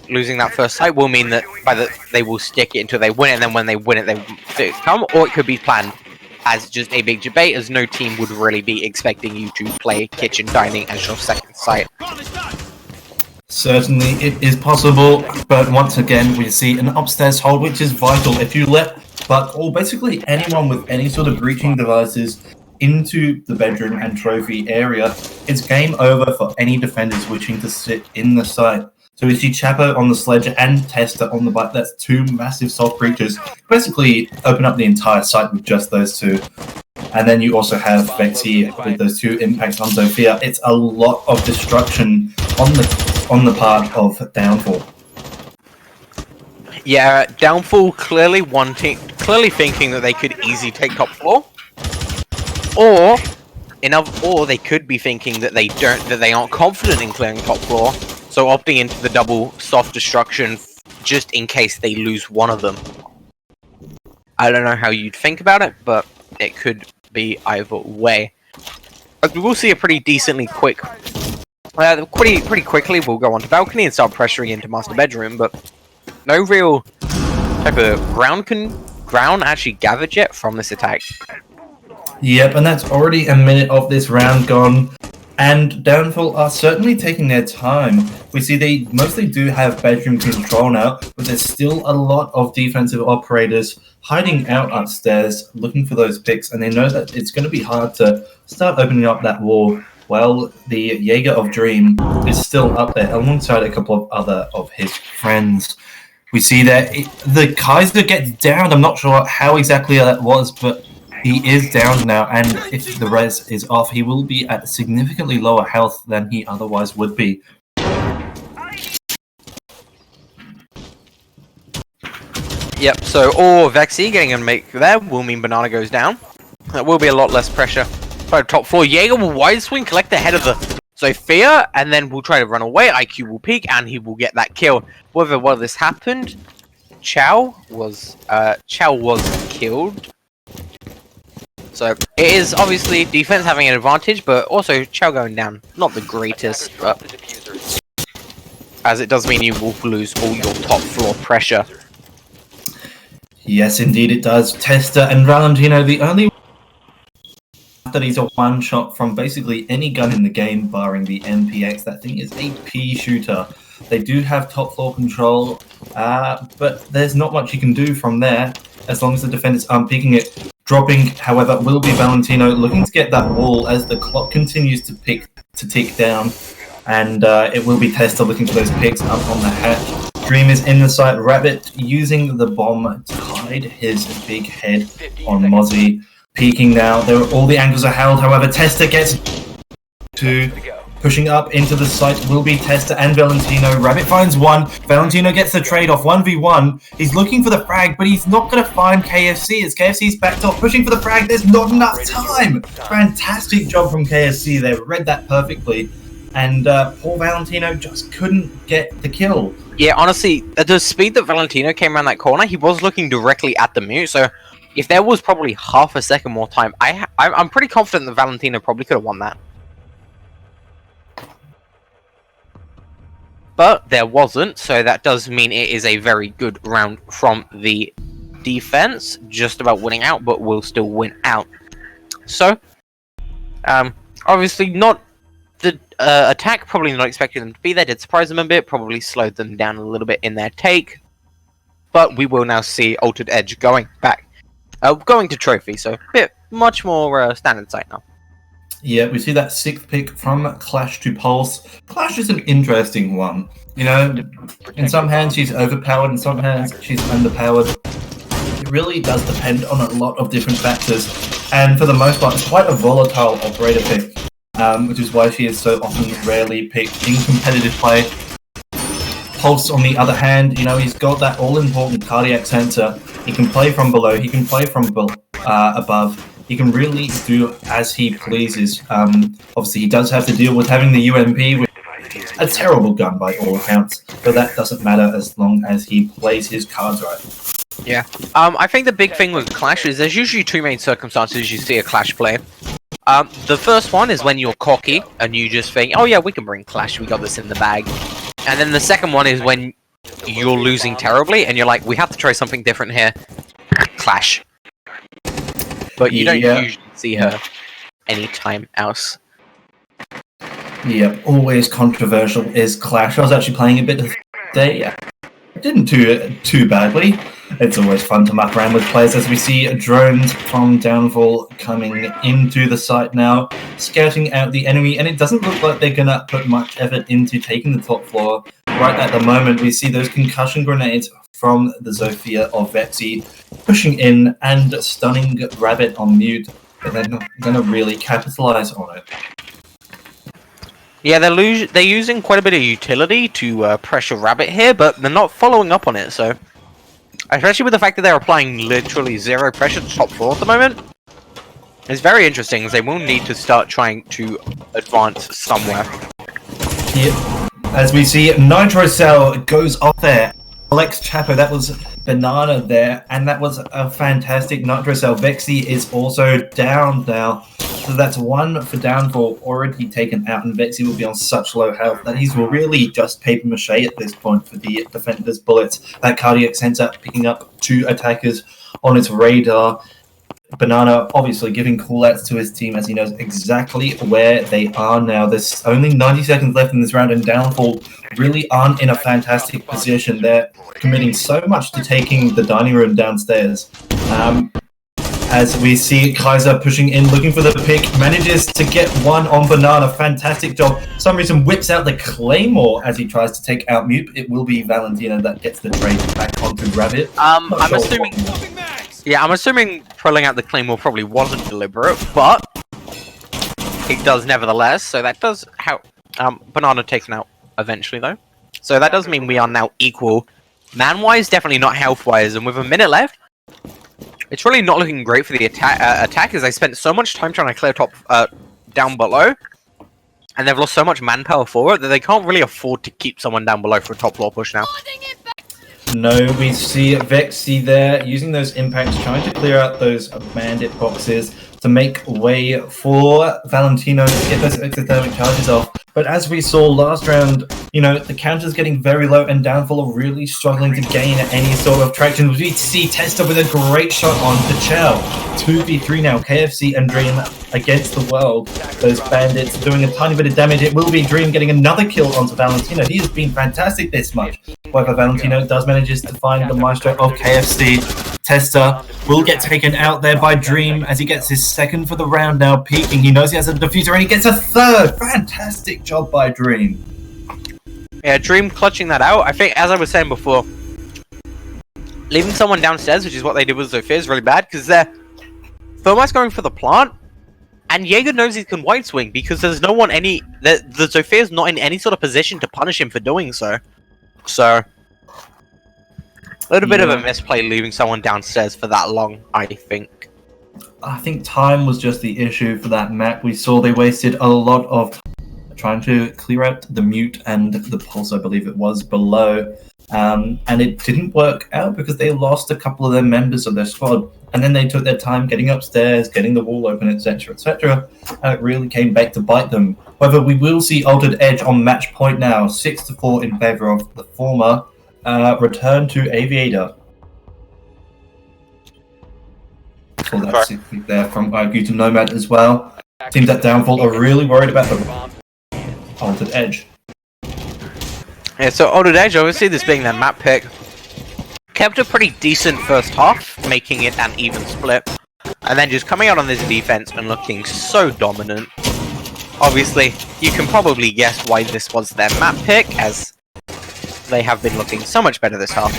losing that first site will mean that they will stick it until they win it, and then when they win it, they come. Or it could be planned as just a big debate, as no team would really be expecting you to play kitchen, dining as your second site. Certainly, it is possible, but once again, we see an upstairs hold, which is vital. If you let Buck, or basically anyone with any sort of breaching devices, into the bedroom and trophy area, it's game over for any defenders wishing to sit in the site. So we see Chapo on the sledge and Tester on the bike. That's 2 massive soft breaches. Basically, open up the entire site with just those 2. And then you also have Vexy with those 2 impacts on Zofia. It's a lot of destruction on the part of Downfall. Yeah, Downfall clearly thinking that they could easily take top floor, or they could be thinking that they aren't confident in clearing top floor, so opting into the double soft destruction just in case they lose one of them. I don't know how you'd think about it, but it could be either way. But we will see a pretty decently quick. Pretty quickly, we'll go onto balcony and start pressuring into master bedroom, but no real type of ground actually gathered yet from this attack. Yep, and that's already a minute of this round gone. And Downfall are certainly taking their time. We see they mostly do have bedroom control now, but there's still a lot of defensive operators hiding out upstairs, looking for those picks, and they know that it's going to be hard to start opening up that wall. Well, the Jaeger of Dream is still up there alongside a couple of other of his friends. We see that the Kaiser gets down. I'm not sure how exactly that was, but he is down now, and if the res is off, he will be at significantly lower health than he otherwise would be. Yep, so Vexy getting a make there will mean Banana goes down. That will be a lot less pressure. By top 4, Jaeger will wide swing, collect the head of the Zofia, and then we'll try to run away. IQ will peek, and he will get that kill. However, while this happened, Chow was killed. So it is obviously defense having an advantage, but also Chow going down, not the greatest, but as it does mean you will lose all your top floor pressure. Yes, indeed it does. Tester and Valentino, the only that he's a one-shot from basically any gun in the game, barring the MPX. That thing is a pea shooter. They do have top floor control, but there's not much you can do from there as long as the defenders aren't peeking it. Dropping, however, will be Valentino looking to get that wall as the clock continues to tick down, and it will be Tester looking for those picks up on the hatch. Dream is in the site. Rabbit using the bomb to hide his big head on Mozzie. Peeking now. All the angles are held. However, Tester gets to pushing up into the site will be Tester and Valentino. Rabbit finds one. Valentino gets the trade-off 1v1. He's looking for the frag, but he's not going to find KFC. As KFC's backed off, pushing for the frag. There's not enough time. Fantastic job from KFC. They read that perfectly. And poor Valentino just couldn't get the kill. Yeah, honestly, at the speed that Valentino came around that corner, he was looking directly at the mute, so if there was probably half a second more time, I'm pretty confident that Valentino probably could have won that. But there wasn't, so that does mean it is a very good round from the defense. Just about winning out, but will still win out. So, obviously not the attack, probably not expecting them to be there. Did surprise them a bit, probably slowed them down a little bit in their take. But we will now see Altered Edge going back. Going to trophy, so a bit much more standard site now. Yeah, we see that 6th pick from Clash to Pulse. Clash is an interesting one. You know, in some hands she's overpowered, in some hands she's underpowered. It really does depend on a lot of different factors. And for the most part, it's quite a volatile operator pick, which is why she is so often rarely picked in competitive play. Pulse, on the other hand, you know, he's got that all-important cardiac sensor. He can play from below, he can play from above. he can really do as he pleases. Obviously, he does have to deal with having the UMP, which is a terrible gun by all accounts, but that doesn't matter as long as he plays his cards right. Yeah. I think the big thing with Clash is there's usually two main circumstances you see a Clash play. The first one is when you're cocky and you just think, oh yeah, we can bring Clash, we got this in the bag. And then the second one is when you're losing terribly and you're like, we have to try something different here. Clash. But you don't usually see her anytime else. Yeah, always controversial is Clash. I was actually playing a bit today. I didn't do too badly. It's always fun to muck around with players as we see drones from Downfall coming into the site now, scouting out the enemy, and it doesn't look like they're going to put much effort into taking the top floor. Right at the moment, we see those concussion grenades from the Zofia of Vexy pushing in and stunning Rabbit on mute, but they're not going to really capitalize on it. Yeah, they're using quite a bit of utility to pressure Rabbit here, but they're not following up on it, so... Especially with the fact that they're applying literally zero pressure to top floor at the moment. It's very interesting, as they will need to start trying to advance somewhere. Yeah. As we see, Nitro Cell goes off there. Alex Chapo, that was Banana there, and that was a fantastic Nitro Cell. Vexy is also down now. So that's one for Downfall already taken out, and Vexy will be on such low health that he's really just paper mache at this point for the defender's bullets. That cardiac sensor picking up 2 attackers on its radar. Banana obviously giving callouts to his team as he knows exactly where they are now. There's only 90 seconds left in this round, and Downfall really aren't in a fantastic position. They're committing so much to taking the dining room downstairs. As we see Kaiser pushing in, looking for the pick, manages to get one on Banana. Fantastic job. For some reason whips out the Claymore as he tries to take out Mute. It will be Valentina that gets the trade back onto Rabbit. I'm assuming pulling out the Claymore probably wasn't deliberate, but it does nevertheless. So that does how Banana taken out eventually though. So that does mean we are now equal. Man-wise, definitely not health-wise, and with a minute left, it's really not looking great for the attackers. They spent so much time trying to clear top down below, and they've lost so much manpower for it that they can't really afford to keep someone down below for a top floor push now. No, we see Vexy there using those impacts, trying to clear out those bandit boxes to make way for Valentino to get those exothermic charges off. But as we saw last round, you know, the counter's getting very low and Downfall are really struggling to gain any sort of traction. We see Testa with a great shot on Pachel. 2v3 now, KFC and Dream against the world. Those bandits doing a tiny bit of damage. It will be Dream getting another kill onto Valentino. He has been fantastic this much. However, Valentino does manage to find the maestro of KFC. Testa will get taken out there by Dream as he gets his second for the round now, peeking. He knows he has a diffuser and he gets a third. Fantastic job by Dream. Yeah, Dream clutching that out. I think, as I was saying before, leaving someone downstairs, which is what they did with Zofia, is really bad because they're Thermite's going for the plant, and Jaeger knows he can wide swing because there's no one the Zofia's not in any sort of position to punish him for doing so. So, a little bit of a misplay leaving someone downstairs for that long, I think. I think time was just the issue for that map. We saw they wasted a lot of time trying to clear out the Mute and the Pulse, I believe it was, below. And it didn't work out because they lost a couple of their members of their squad. And then they took their time getting upstairs, getting the wall open, etc., etc. And it really came back to bite them. However, we will see Altered Edge on match point now, 6-4 in favor of the former. Return to Aviator. So that's it there from Guta Nomad as well. Seems that Downfall are really worried about the Altered Edge. Yeah, so Altered Edge, obviously this being their map pick, kept a pretty decent first half, making it an even split, and then just coming out on this defense and looking so dominant. Obviously, you can probably guess why this was their map pick, as they have been looking so much better this half.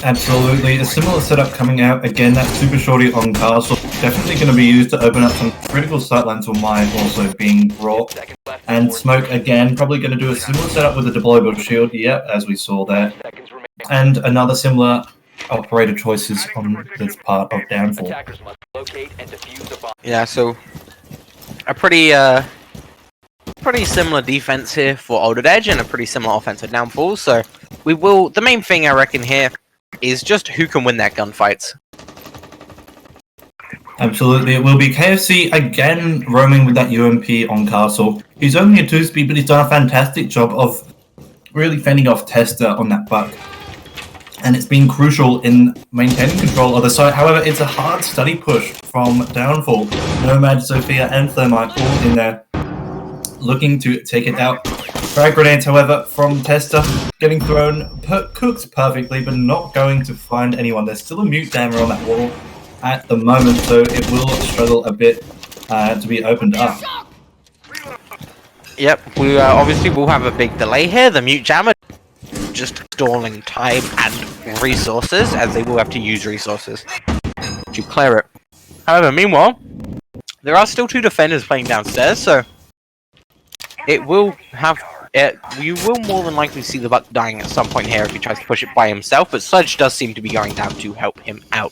Absolutely. A similar setup coming out. Again, that super shorty on Castle. Definitely going to be used to open up some critical sightlines on mine also being brought. And Smoke, again, probably going to do a similar setup with a deployable shield. Yep, as we saw there. And another similar operator choices on this part of Downfall. Attackers must locate and defuse the bomb. Yeah, so a pretty similar defense here for Altered Edge and a pretty similar offense for Downfall. So the main thing I reckon here is just who can win their gunfights. Absolutely, it will be KFC again roaming with that UMP on Castle. He's only a 2-speed, but he's done a fantastic job of really fending off Tester on that buck. And it's been crucial in maintaining control of the site. However, it's a hard study push from Downfall. Nomad, Sophia, and Thermite all in there, looking to take it out. Frag grenades, however, from Tester, getting thrown, cooked perfectly, but not going to find anyone. There's still a mute jammer on that wall at the moment, so it will struggle a bit to be opened up. Yep, we obviously will have a big delay here. The mute jammer just stalling time and resources, as they will have to use resources to clear it. However, meanwhile, there are still 2 defenders playing downstairs, so it will have. You will more than likely see the buck dying at some point here if he tries to push it by himself, but Sludge does seem to be going down to help him out.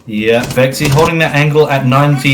Yeah, Vexy holding that angle at 90.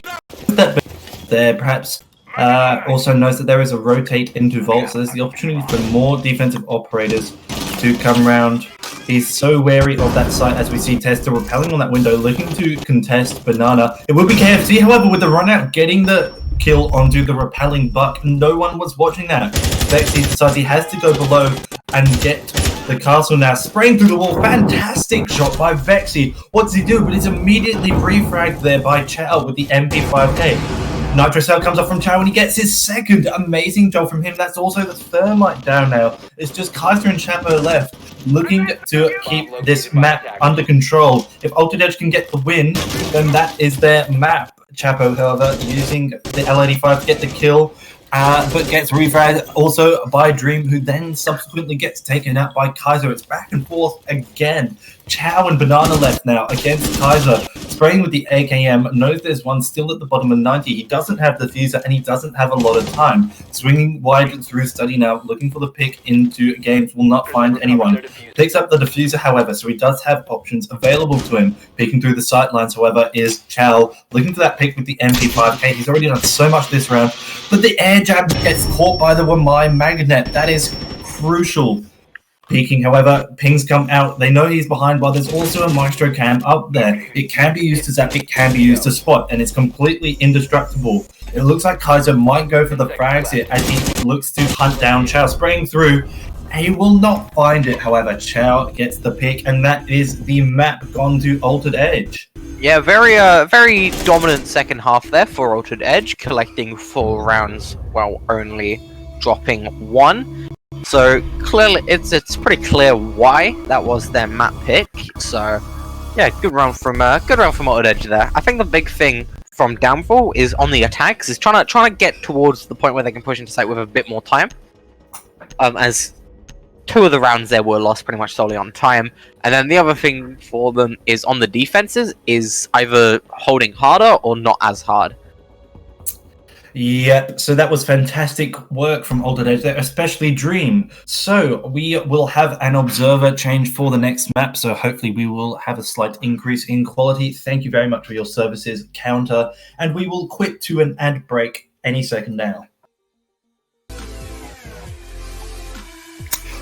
That there perhaps also knows that there is a rotate into Vault, so there's the opportunity for more defensive operators to come around. He's so wary of that site as we see Tester repelling on that window, looking to contest Banana. It will be KFC, however, with the run out, getting the kill onto the repelling buck. No one was watching that. Vexy decides he has to go below and get the castle now, spraying through the wall. Fantastic shot by Vexy. What does he do? But it's immediately refragged there by Chow with the MP5K. Nitro Cell comes up from Chow and he gets his second. Amazing job from him. That's also the Thermite down now. It's just Kaiser and Chapo left, looking to keep this map under control. If Altered Edge can get the win, then that is their map. Chapo, however, using the L85 to get the kill, but gets refragged also by Dream, who then subsequently gets taken out by Kaiser. It's back and forth again. Chow and Banana left now against Kaiser, spraying with the AKM, knows there's one still at the bottom of 90. He doesn't have the diffuser and he doesn't have a lot of time. Swinging wide through study now, looking for the pick into games, will not find anyone. Picks up the diffuser, however, so he does have options available to him. Peeking through the sightlines, however, is Chow, looking for that pick with the MP5K. He's already done so much this round, but the air jab gets caught by the Wamai Magnet. That is crucial. Peeking, however, pings come out. They know he's behind, but there's also a Maestro Cam up there. It can be used to zap, it can be used to spot, and it's completely indestructible. It looks like Kaiser might go for the frags here as he looks to hunt down Chow, spraying through. He will not find it, however. Chow gets the pick, and that is the map gone to Altered Edge. Yeah, very dominant second half there for Altered Edge, collecting 4 rounds while only dropping 1. So clearly, it's pretty clear why that was their map pick. So yeah, good round from Altered Edge there. I think the big thing from Downfall is on the attacks is trying to get towards the point where they can push into site with a bit more time. As 2 of the rounds there were lost pretty much solely on time, and then the other thing for them is on the defenses is either holding harder or not as hard. Yeah, so that was fantastic work from Altered Edge there, especially Dream. So we will have an observer change for the next map, so hopefully we will have a slight increase in quality. Thank you very much for your services, Counter, and we will quit to an ad break any second now.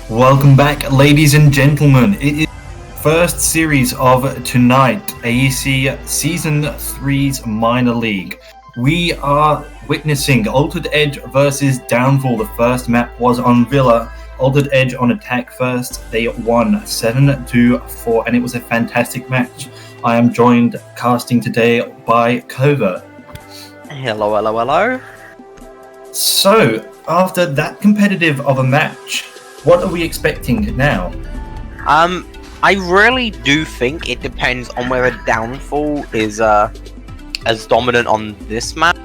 Welcome back, ladies and gentlemen. It is the first series of tonight, AEC Season 3's Minor League. We are witnessing Altered Edge versus Downfall. The first map was on Villa. Altered Edge on attack first. They won 7-4, and it was a fantastic match. I am joined casting today by Covert. Hello, hello, hello. So, after that competitive of a match, what are we expecting now? I really do think it depends on whether Downfall is as dominant on this map.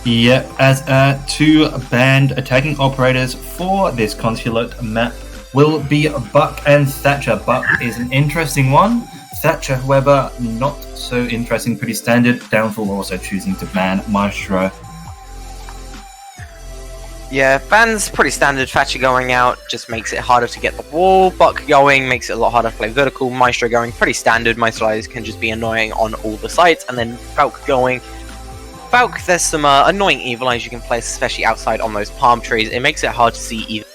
Yeah, as two banned attacking operators for this consulate map will be Buck and Thatcher. Buck is an interesting one. Thatcher, however, not so interesting, pretty standard. Downfall also choosing to ban Maestro. Yeah, ban's pretty standard. Thatcher going out just makes it harder to get the wall. Buck going makes it a lot harder to play vertical. Maestro going pretty standard. Maestro can just be annoying on all the sites. And then Falk going. Falk, there's some annoying evil eyes you can place, especially outside on those palm trees. It makes it hard to see either.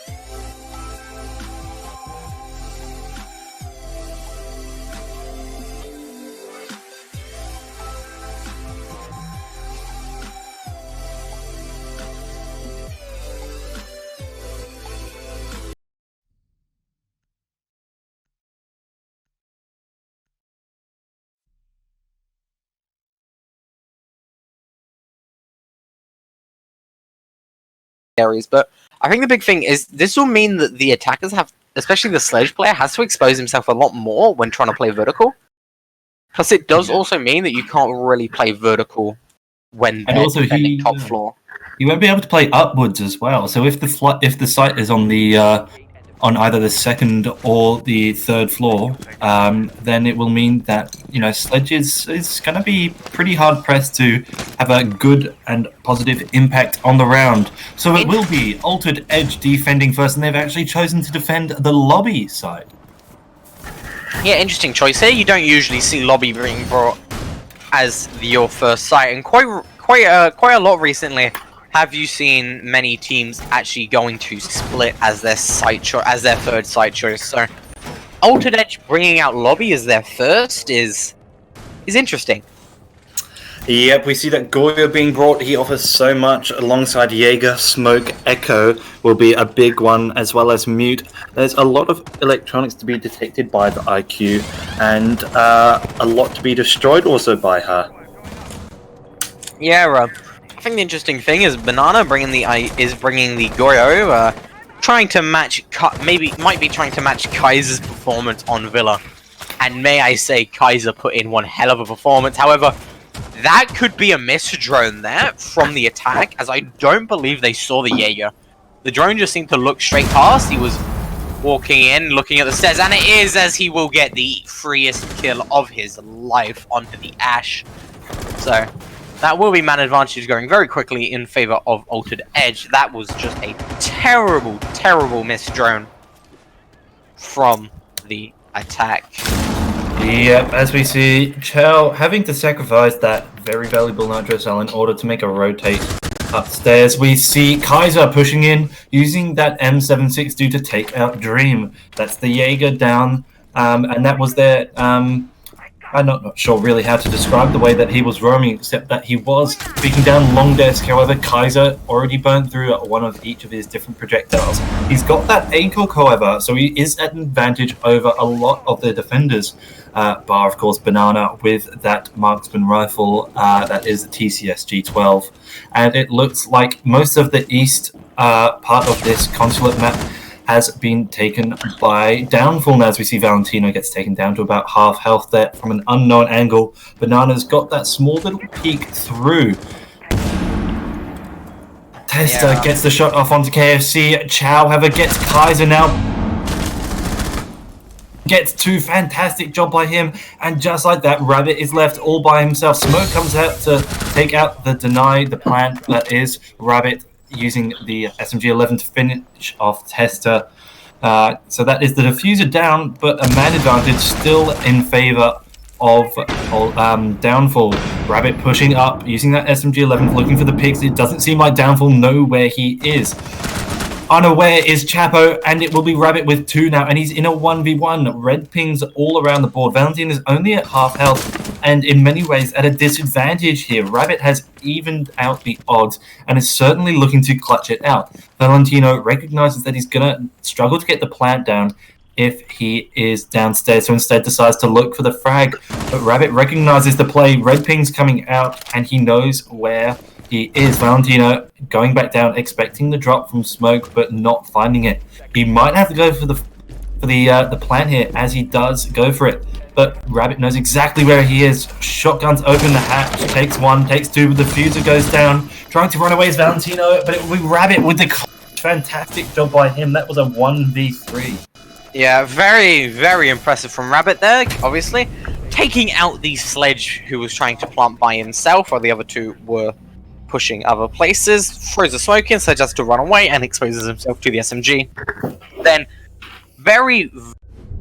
Areas, but I think the big thing is this will mean that the attackers have, especially the Sledge player, has to expose himself a lot more when trying to play vertical. Plus, it does also mean that you can't really play vertical when they're also defending top floor. You won't be able to play upwards as well. So if the site is on the on either the second or the third floor, then it will mean that Sledge is going to be pretty hard pressed to have a good and positive impact on the round. So it will be Altered Edge defending first, and they've actually chosen to defend the lobby side. Yeah, interesting choice here. You don't usually see lobby being brought as your first site, and quite a lot recently. Have you seen many teams actually going to split as their third site choice? So, Altered Edge bringing out lobby as their first is interesting. Yep, we see that Goyo being brought. He offers so much alongside Jaeger, Smoke, Echo will be a big one, as well as Mute. There's a lot of electronics to be detected by the IQ, and a lot to be destroyed also by her. Yeah, I think the interesting thing is Banana bringing the Goyo, trying to match might be trying to match Kaiser's performance on Villa, and may I say Kaiser put in one hell of a performance. However, that could be a missed drone there from the attack, as I don't believe they saw the Jaeger. The drone just seemed to look straight past. He was walking in, looking at the stairs, and it is as he will get the freest kill of his life onto the Ash. So that will be man advantage going very quickly in favor of Altered Edge. That was just a terrible, terrible missed drone from the attack. Yep, as we see, Chow having to sacrifice that very valuable nitro cell in order to make a rotate upstairs. We see Kaiser pushing in, using that M762 to take out Dream. That's the Jaeger down, and that was their... I'm not sure really how to describe the way that he was roaming, except that he was beating down Long Desk. However, Kaiser already burnt through one of each of his different projectiles. He's got that ACOG, however, so he is at an advantage over a lot of the defenders, bar, of course, Banana with that marksman rifle that is the TCS G12. And it looks like most of the east part of this consulate map has been taken by Downfall. Now, as we see, Valentino gets taken down to about half health there from an unknown angle. Banana's got that small little peek through. Testa gets the shot off onto KFC. Chow, however, gets Kaiser now. Gets two, fantastic job by him. And just like that, Rabbit is left all by himself. Smoke comes out to take out the plant that is Rabbit, using the SMG-11 to finish off Testa. So that is the diffuser down, but a man advantage still in favor of Downfall. Rabbit pushing up, using that SMG-11, looking for the pigs. It doesn't seem like Downfall know where he is. Unaware is Chapo, and it will be Rabbit with 2 now, and he's in a 1v1. Red pings all around the board. Valentine is only at half health, and in many ways at a disadvantage here. Rabbit has evened out the odds, and is certainly looking to clutch it out. Valentino recognizes that he's going to struggle to get the plant down if he is downstairs, so instead decides to look for the frag. But Rabbit recognizes the play. Red ping's coming out, and he knows where he is. Valentino going back down, expecting the drop from Smoke, but not finding it. He might have to go for the plant here, as he does go for it. but Rabbit knows exactly where he is. Shotguns open the hatch, takes one, takes two, the fuser goes down. Trying to run away is Valentino, but it will be Rabbit with the fantastic job by him. That was a 1v3. Yeah, very, very impressive from Rabbit there, obviously. Taking out the Sledge who was trying to plant by himself, while the other two were pushing other places. Throws the smoke in, Sledge has to run away and exposes himself to the SMG. Then, very,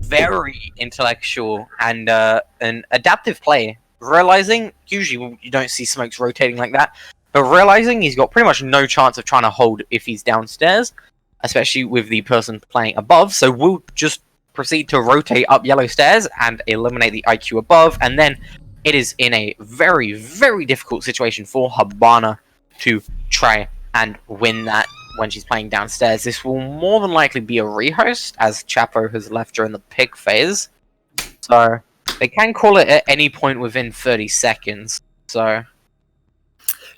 very intellectual and an adaptive play. Realizing, usually you don't see smokes rotating like that, but realizing he's got pretty much no chance of trying to hold if he's downstairs, especially with the person playing above, so we'll just proceed to rotate up yellow stairs and eliminate the IQ above, and then it is in a very, very difficult situation for Habana to try and win that when she's playing downstairs. This will more than likely be a rehost, as Chapo has left during the pick phase, so they can call it at any point within 30 seconds, so...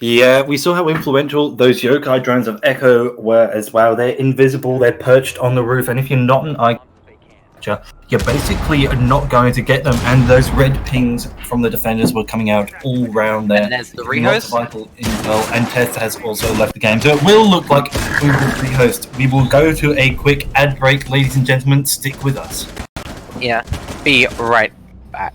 Yeah, we saw how influential those yokai drones of Echo were as well. They're invisible, they're perched on the roof, and if you're not an eye catcher, you're basically not going to get them. And those red pings from the defenders were coming out all round there. And there's the rehost. Vital intel, and Test has also left the game. So it will look like we will rehost. We will go to a quick ad break, ladies and gentlemen. Stick with us. Yeah, be right back.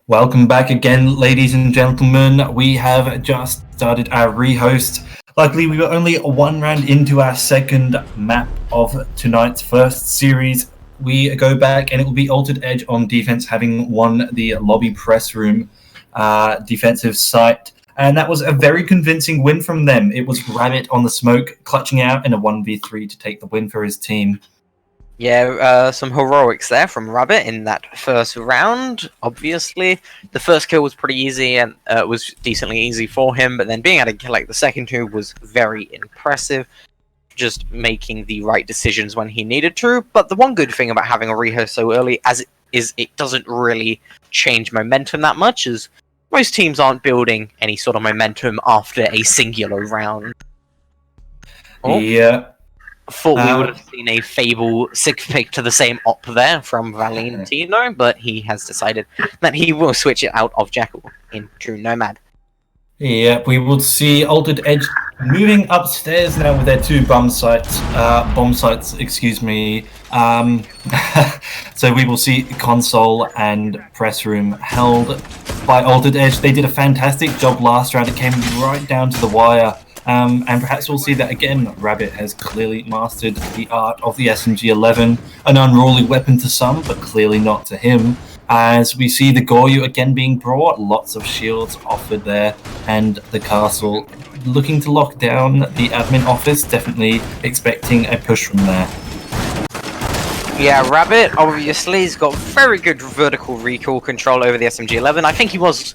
Welcome back again, ladies and gentlemen. We have just started our rehost. Luckily, we were only one round into our second map of tonight's first series. We go back and it will be Altered Edge on defense, having won the lobby press room defensive site. And that was a very convincing win from them. It was Rabbit on the smoke, clutching out in a 1v3 to take the win for his team. Yeah, some heroics there from Rabbit in that first round, obviously. The first kill was pretty easy and was decently easy for him, but then being able to collect the second two was very impressive, just making the right decisions when he needed to. But the one good thing about having a rehost so early as it is, it doesn't really change momentum that much, as most teams aren't building any sort of momentum after a singular round. Oh. Yeah. Thought we would have seen a Fable 6 pick to the same op there from Valentino, but he has decided that he will switch it out of Jackal in true Nomad. Yeah, we will see Altered Edge moving upstairs now with their two bomb sites, excuse me. So we will see console and press room held by Altered Edge. They did a fantastic job last round. It came right down to the wire. And perhaps we'll see that again. Rabbit has clearly mastered the art of the SMG-11, an unruly weapon to some, but clearly not to him. As we see the Goryu again being brought, lots of shields offered there, and the castle looking to lock down the admin office, definitely expecting a push from there. Yeah, Rabbit, obviously, has got very good vertical recoil control over the SMG-11. I think he was...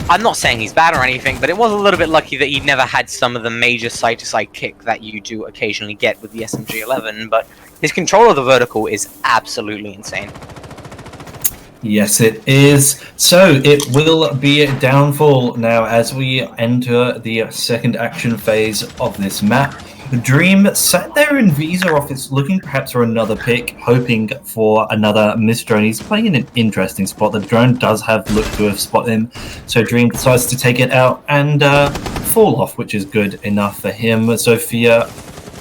I'm not saying he's bad or anything, but it was a little bit lucky that he never had some of the major side-to-side kick that you do occasionally get with the SMG-11, but his control of the vertical is absolutely insane. Yes, it is. So it will be Downfall now as we enter the second action phase of this map. Dream sat there in Visa office looking perhaps for another pick, hoping for another missed drone. He's playing in an interesting spot. The drone does have looked to have spotted him, so Dream decides to take it out and fall off, which is good enough for him. Sophia,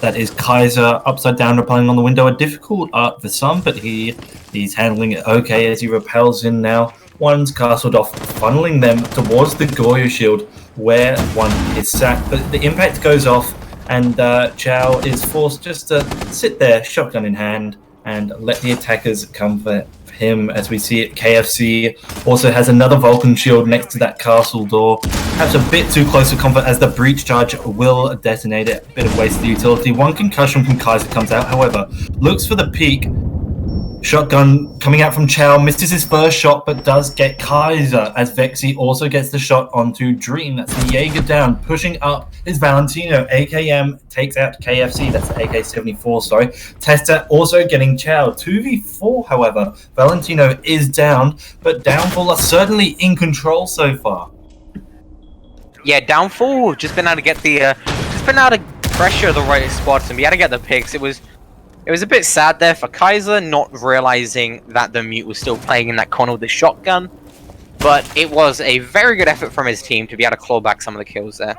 that is Kaiser, upside down rappelling on the window. A difficult art for some, but he's handling it okay as he rappels in now. One's castled off, funneling them towards the Goyo shield where one is sat, but the impact goes off and Chow is forced just to sit there, shotgun in hand, and let the attackers come for him. As we see it, KFC also has another Vulcan shield next to that castle door. Perhaps a bit too close to comfort as the breach charge will detonate it. A bit of wasted utility. One concussion from Kaiser comes out, however, looks for the peak. Shotgun coming out from Chow, misses his first shot, but does get Kaiser as Vexy also gets the shot onto Dream. That's the Jaeger down. Pushing up is Valentino. AKM takes out KFC. That's the AK-74, sorry. Tester also getting Chow. 2v4, however. Valentino is down, but Downfall are certainly in control so far. Yeah, Downfall just been able to get the just been able to pressure the right spots and be able to get the picks. It was a bit sad there for Kaiser, not realizing that the Mute was still playing in that corner with the shotgun. But it was a very good effort from his team to be able to claw back some of the kills there.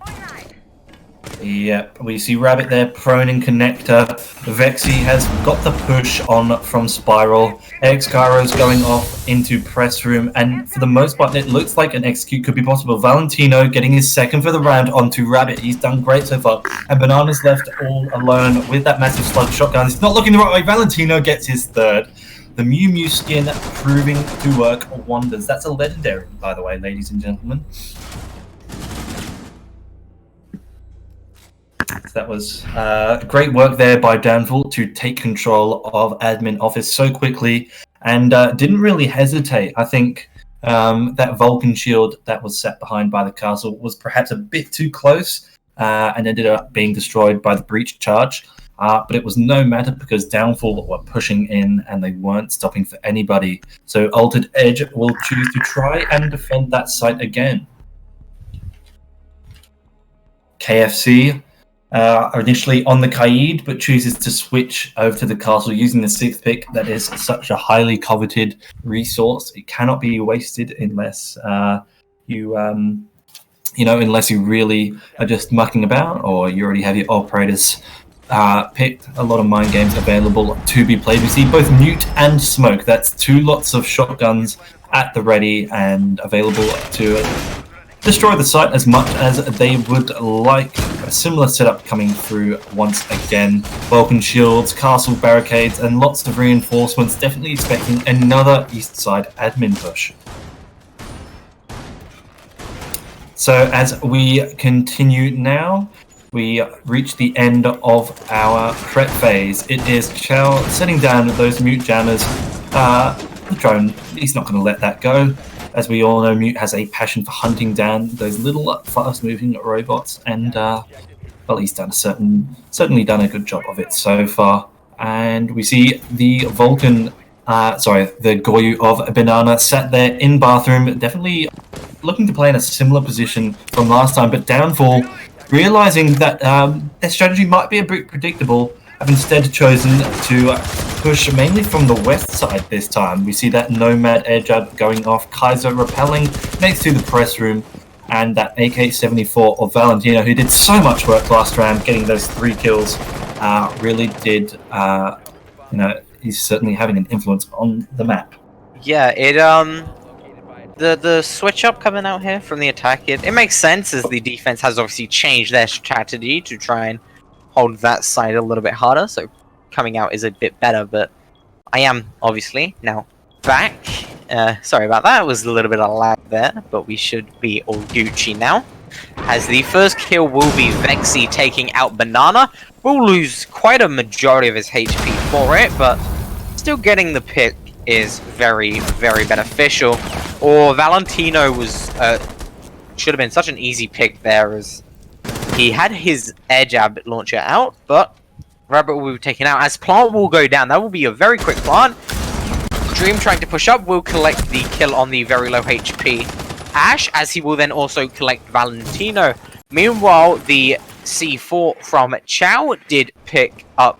Yep, we see Rabbit there, prone in connector. Vexy has got the push on from Spiral. X-Gyro's going off into press room, and for the most part, it looks like an execute could be possible. Valentino getting his second for the round onto Rabbit. He's done great so far, and Banana's left all alone with that massive slug shotgun. It's not looking the right way. Valentino gets his third. The Mew Mew skin proving to work wonders. That's a legendary, by the way, ladies and gentlemen. That was great work there by Downfall to take control of admin office so quickly and didn't really hesitate. I think that Vulcan shield that was set behind by the castle was perhaps a bit too close and ended up being destroyed by the breach charge. But it was no matter because Downfall were pushing in and they weren't stopping for anybody. So Altered Edge will choose to try and defend that site again. KFC are initially on the Kaid, but chooses to switch over to the castle using the 6th pick. That is such a highly coveted resource. It cannot be wasted unless unless you really are just mucking about or you already have your operators picked. A lot of mind games available to be played. We see both Mute and Smoke. That's 2 lots of shotguns at the ready and available to destroy the site as much as they would like. A similar setup coming through once again. Vulcan shields, castle barricades, and lots of reinforcements. Definitely expecting another east side admin push. So as we continue now, we reach the end of our prep phase. It is Chow setting down those Mute jammers. The drone, he's not going to let that go. As we all know, Mute has a passion for hunting down those little fast-moving robots, and well, he's done certainly done a good job of it so far. And we see the Vulcan, the Goyu of Banana sat there in bathroom, definitely looking to play in a similar position from last time, but Downfall, realizing that their strategy might be a bit predictable, have instead chosen to push mainly from the west side this time. We see that Nomad air jab going off, Kaiser repelling next to the press room, and that AK-74 of Valentino, who did so much work last round, getting those 3 kills, really did, he's certainly having an influence on the map. Yeah, it the switch up coming out here from the attack, it makes sense as the defense has obviously changed their strategy to try and hold that side a little bit harder, so coming out is a bit better, but I am obviously now back. Sorry about that, it was a little bit of lag there, but we should be all Gucci now. As the first kill will be Vexy taking out Banana. Will lose quite a majority of his HP for it, but still getting the pick is very, very beneficial. Or Valentino was should have been such an easy pick there, as he had his air jab launcher out, but Rabbit will be taken out as plant will go down. That will be a very quick plant. Dream trying to push up will collect the kill on the very low HP Ash, as he will then also collect Valentino. Meanwhile, the C4 from Chow did pick up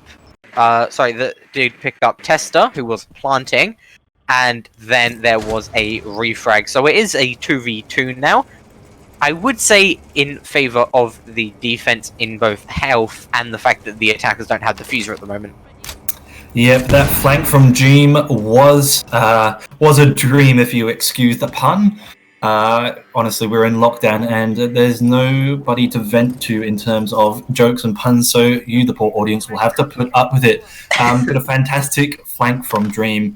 did pick up Tester, who was planting, and then there was a refrag. So it is a 2v2 now. I would say in favor of the defense in both health and the fact that the attackers don't have the fuser at the moment. Yep, that flank from Dream was a dream, if you excuse the pun. Honestly, we're in lockdown and there's nobody to vent to in terms of jokes and puns, so you, the poor audience, will have to put up with it. But a fantastic flank from Dream.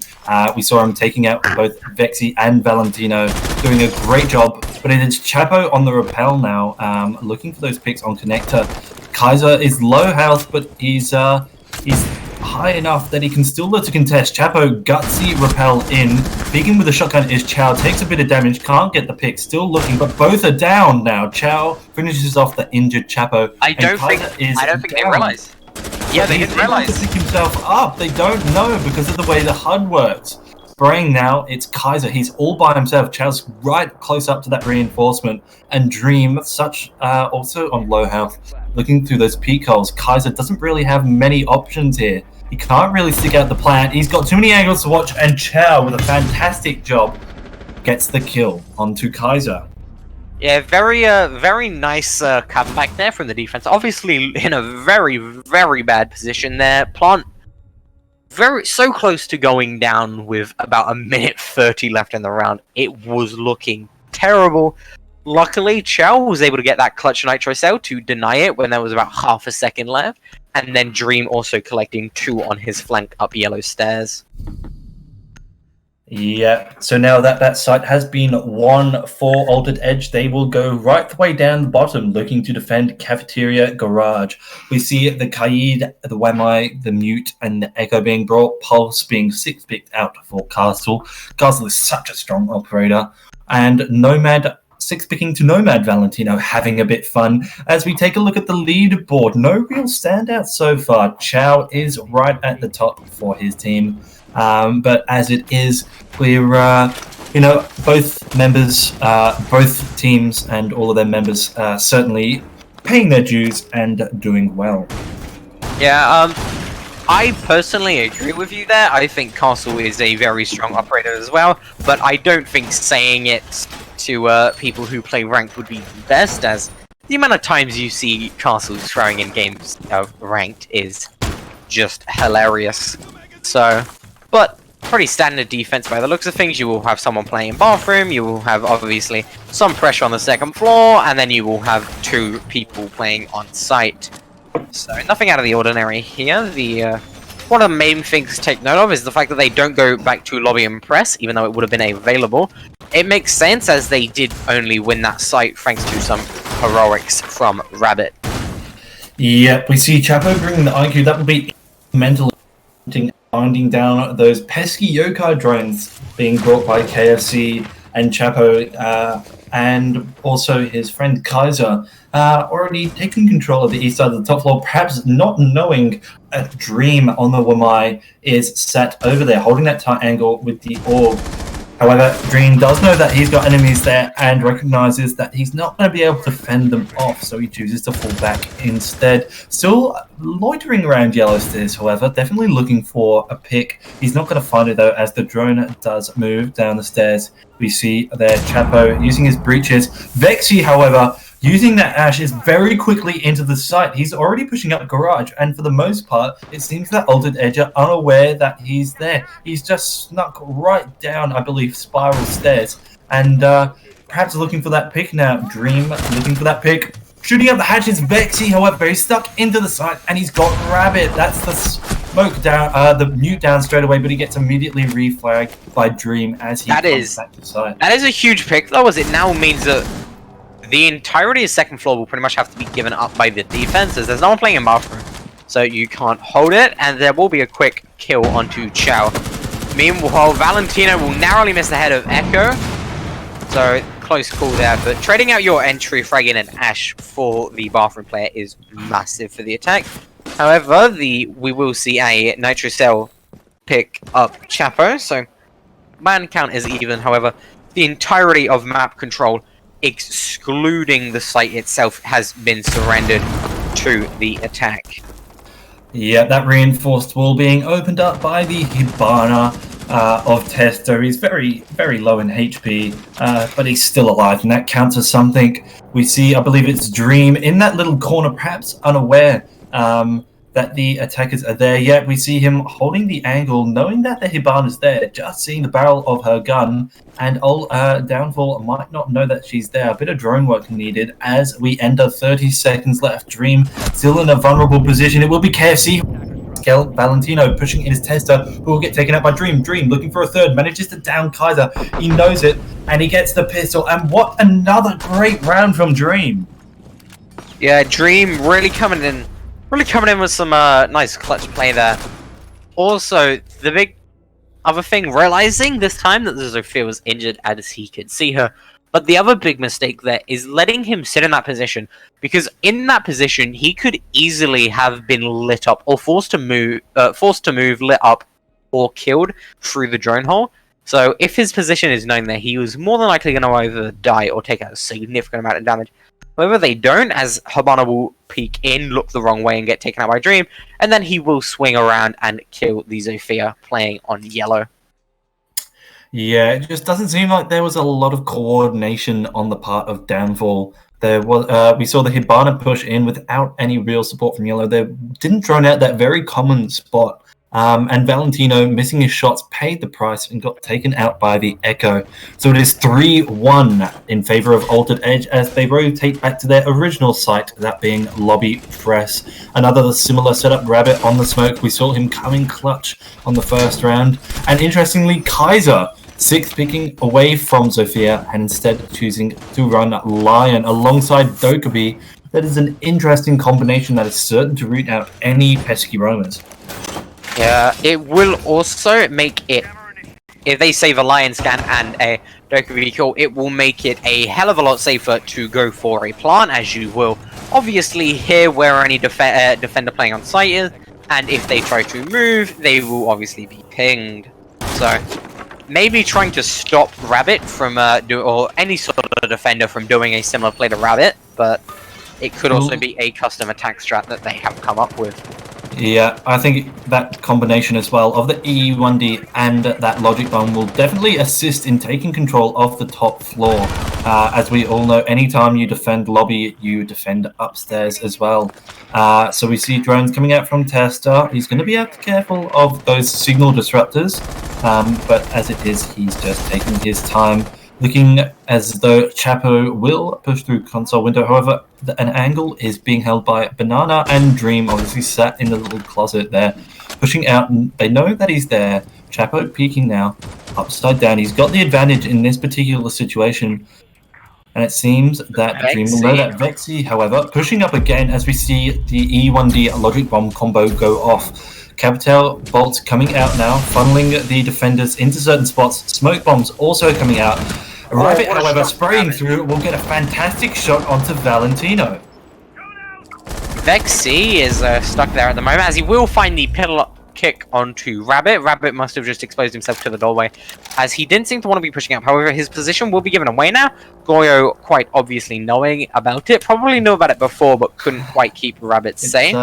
We saw him taking out both Vexy and Valentino, doing a great job. But it is Chapo on the rappel now, looking for those picks on Connector. Kaiser is low health, but he's high enough that he can still look to contest. Chapo, gutsy rappel in. Speaking with the shotgun is Chow, takes a bit of damage, can't get the pick, still looking, but both are down now. Chow finishes off the injured Chapo. I don't think they realize. Yeah, they didn't realize. To pick himself up. They don't know because of the way the HUD works. Spraying now, it's Kaiser. He's all by himself. Chow's right close up to that reinforcement. And Dream, also on low health, looking through those peak holes. Kaiser doesn't really have many options here. He can't really stick out the plant. He's got too many angles to watch, and Chow, with a fantastic job, gets the kill onto Kaiser. Yeah, very nice comeback there from the defense. Obviously, in a very, very bad position there. Plant so close to going down with about 1:30 left in the round. It was looking terrible. Luckily, Chow was able to get that clutch nitro cell to deny it when there was about half a second left. And then Dream also collecting 2 on his flank up yellow stairs. Yeah, so now that site has been won for Altered Edge, they will go right the way down the bottom, looking to defend Cafeteria Garage. We see the Kaid, the Wamai, the Mute, and the Echo being brought, Pulse being 6-picked out for Castle. Castle is such a strong operator. And Nomad 6-picking to Nomad Valentino, having a bit fun. As we take a look at the leaderboard, no real standouts so far. Chow is right at the top for his team. But as it is, we're, both members, both teams and all of their members certainly paying their dues and doing well. Yeah, I personally agree with you there. I think Castle is a very strong operator as well, but I don't think saying it to people who play ranked would be best, as the amount of times you see Castle throwing in games of ranked is just hilarious. So, but pretty standard defense by the looks of things. You will have someone playing in bathroom, you will have obviously some pressure on the second floor, and then you will have 2 people playing on site. So nothing out of the ordinary here. One of the main things to take note of is the fact that they don't go back to lobby and press, even though it would have been available. It makes sense, as they did only win that site thanks to some heroics from Rabbit. Yep, we see Chapo bringing the IQ. That will be mental, finding down those pesky yokai drones being brought by KFC and Chapo, and also his friend Kaiser, already taking control of the east side of the top floor, perhaps not knowing a Dream on the Wamai is sat over there, holding that tight angle with the orb. However, Dream does know that he's got enemies there and recognizes that he's not going to be able to fend them off, so he chooses to fall back instead. Still loitering around yellow stairs, however, definitely looking for a pick. He's not going to find it, though, as the drone does move down the stairs. We see there Chapo using his breaches. Vexy, however, using that Ash is very quickly into the site. He's already pushing up Garage, and for the most part, it seems that Altered Edge are unaware that he's there. He's just snuck right down, I believe, spiral stairs, and perhaps looking for that pick now. Dream looking for that pick. Shooting up the hatch is Vexy, however, he's stuck into the site, and he's got Rabbit. That's the smoke down, the Mute down straight away, but he gets immediately reflagged by Dream as he comes back to the site. That is a huge pick, though, as it now means that the entirety of second floor will pretty much have to be given up by the defense, as there's no one playing in bathroom, so you can't hold it, and there will be a quick kill onto Chow. Meanwhile, Valentino will narrowly miss the head of Echo, so close call there, but trading out your entry frag in an Ash for the bathroom player is massive for the attack. However, we will see a Nitro Cell pick up Chapo, so man count is even. However, the entirety of map control, excluding the site itself, has been surrendered to the attack. Yeah, that reinforced wall being opened up by the Hibana of Tester. He's very, very low in HP, but he's still alive, and that counts as something. We see, I believe it's Dream in that little corner, perhaps unaware that the attackers are there yet. We see him holding the angle, knowing that the Hibana's there, just seeing the barrel of her gun, and Downfall might not know that she's there. A bit of drone work needed as we enter 30 seconds left. Dream still in a vulnerable position. It will be KFC. Valentino pushing in his Tester, who will get taken out by Dream. Dream looking for a third, manages to down Kaiser. He knows it, and he gets the pistol. And what another great round from Dream. Yeah, Dream really coming in with some nice clutch play there. Also, the big other thing, realizing this time that the Zofia was injured as he could see her. But the other big mistake there is letting him sit in that position, because in that position he could easily have been lit up or forced to move, lit up, or killed through the drone hole. So if his position is known there, he was more than likely going to either die or take out a significant amount of damage. However, they don't, as Hibana will peek in, look the wrong way, and get taken out by Dream, and then he will swing around and kill the Zofia playing on yellow. Yeah, it just doesn't seem like there was a lot of coordination on the part of Downfall. There was, we saw the Hibana push in without any real support from yellow. They didn't drone out that very common spot. And Valentino, missing his shots, paid the price and got taken out by the Echo. So it is 3-1 in favor of Altered Edge as they rotate back to their original site, that being Lobby Press. Another similar setup, Rabbit on the smoke. We saw him coming clutch on the first round. And interestingly, Kaiser, sixth picking away from Zofia and instead choosing to run Lion alongside Dokkaebi. That is an interesting combination that is certain to root out any pesky roamers. Yeah, it will also make it, if they save a Lion scan and a Dokkaebi kill, it will make it a hell of a lot safer to go for a plant, as you will obviously hear where any defender playing on site is, and if they try to move, they will obviously be pinged. So, maybe trying to stop Rabbit from, or any sort of defender from doing a similar play to Rabbit, but it could also be a custom attack strat that they have come up with. Yeah, I think that combination as well of the E1D and that Logic Bomb will definitely assist in taking control of the top floor. As we all know, anytime you defend lobby, you defend upstairs as well. So we see drones coming out from Tester. He's going to be careful of those signal disruptors, but as it is, he's just taking his time. Looking as though Chapo will push through console window. However, an angle is being held by Banana, and Dream obviously sat in the little closet there, pushing out. And they know that he's there. Chapo peeking now, upside down. He's got the advantage in this particular situation. And it seems that Vexy. Dream will know that. Vexy, however, pushing up again as we see the E1D Logic Bomb combo go off. Capital bolts coming out now, funneling the defenders into certain spots. Smoke bombs also coming out. Rabbit, however, spraying through, will get a fantastic shot onto Valentino. Vexy is stuck there at the moment, as he will find the pillar kick onto Rabbit. Rabbit must have just exposed himself to the doorway, as he didn't seem to want to be pushing up. However, his position will be given away now. Goyo, quite obviously knowing about it, probably knew about it before, but couldn't quite keep Rabbit sane.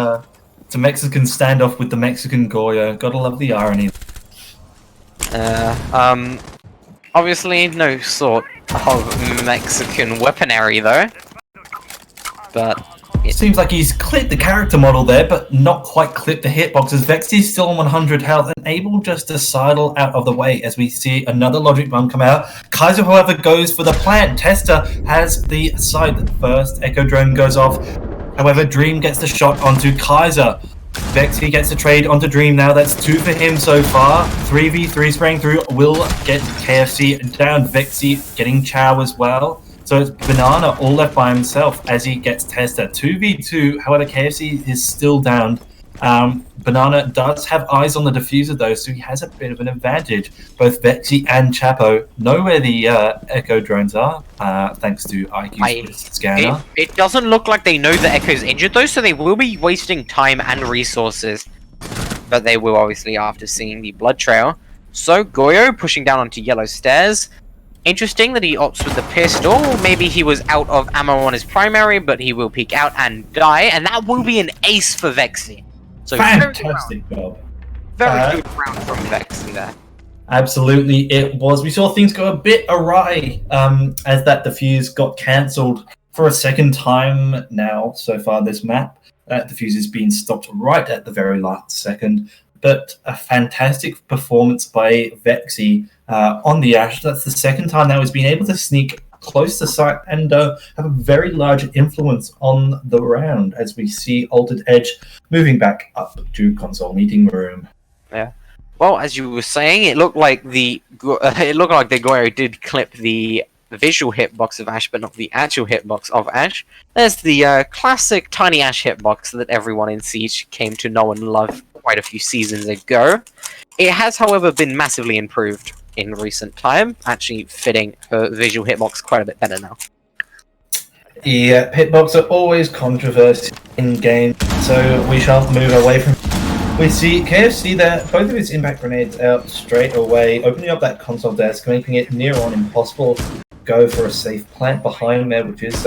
It's a Mexican standoff with the Mexican Goyo. Gotta love the irony. Obviously no sort of Mexican weaponry though. But It seems like he's clipped the character model there, but not quite clipped the hitboxes. Vexy's still on 100 health and able just to sidle out of the way as we see another Logic Bomb come out. Kaiser, however, goes for the plant. Tester has the side first. Echo Drone goes off. However, Dream gets the shot onto Kaiser. Vexy gets the trade onto Dream now. That's 2 for him so far. 3v3 spraying through will get KFC down. Vexy getting Chow as well. So it's Banana all left by himself as he gets Tester. 2v2, however, KFC is still down. Banana does have eyes on the diffuser though, so he has a bit of an advantage. Both Vexy and Chapo know where the Echo drones are, thanks to IQ's scanner. It doesn't look like they know the Echo's injured though, so they will be wasting time and resources. But they will obviously after seeing the blood trail. So Goyo pushing down onto yellow stairs. Interesting that he opts with the pistol. Maybe he was out of ammo on his primary, but he will peek out and die, and that will be an ace for Vexy. So Fantastic job. very good round from Vexy there. Absolutely, it was. We saw things go a bit awry as that defuse got cancelled for a second time now so far this map. Defuse has been stopped right at the very last second, but a fantastic performance by Vexy on the Ash. That's the second time now he's been able to sneak close to site and have a very large influence on the round as we see Altered Edge moving back up to console meeting room. Yeah. Well, as you were saying, it looked like the Goyo did clip the visual hitbox of Ash, but not the actual hitbox of Ash. There's the classic Tiny Ash hitbox that everyone in Siege came to know and love quite a few seasons ago. It has, however, been massively improved in recent time, actually fitting her visual hitbox quite a bit better now. Yeah, hitbox are always controversial in game, so we shall move away from. We see KFC there, both of his impact grenades out straight away, opening up that console desk, making it near on impossible to go for a safe plant behind there, which is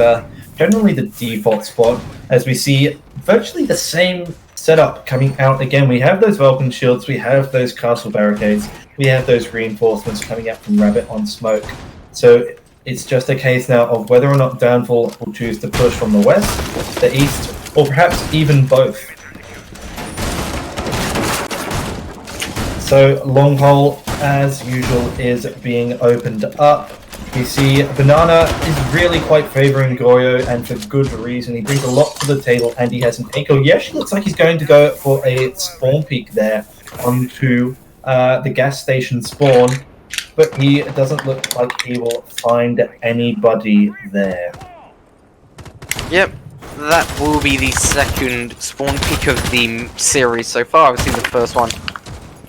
generally the default spot, as we see virtually the same setup coming out again. We have those Vulcan shields, we have those castle barricades, we have those reinforcements coming out from Rabbit on smoke. So it's just a case now of whether or not Downfall will choose to push from the west, the east, or perhaps even both. So Longhole, as usual, is being opened up. We see Banana is really quite favouring Goyo, and for good reason. He brings a lot to the table, and he has an echo. He actually looks like he's going to go for a spawn peek there onto the gas station spawn, but he doesn't look like he will find anybody there. Yep, that will be the second spawn peek of the series so far. Obviously, the first one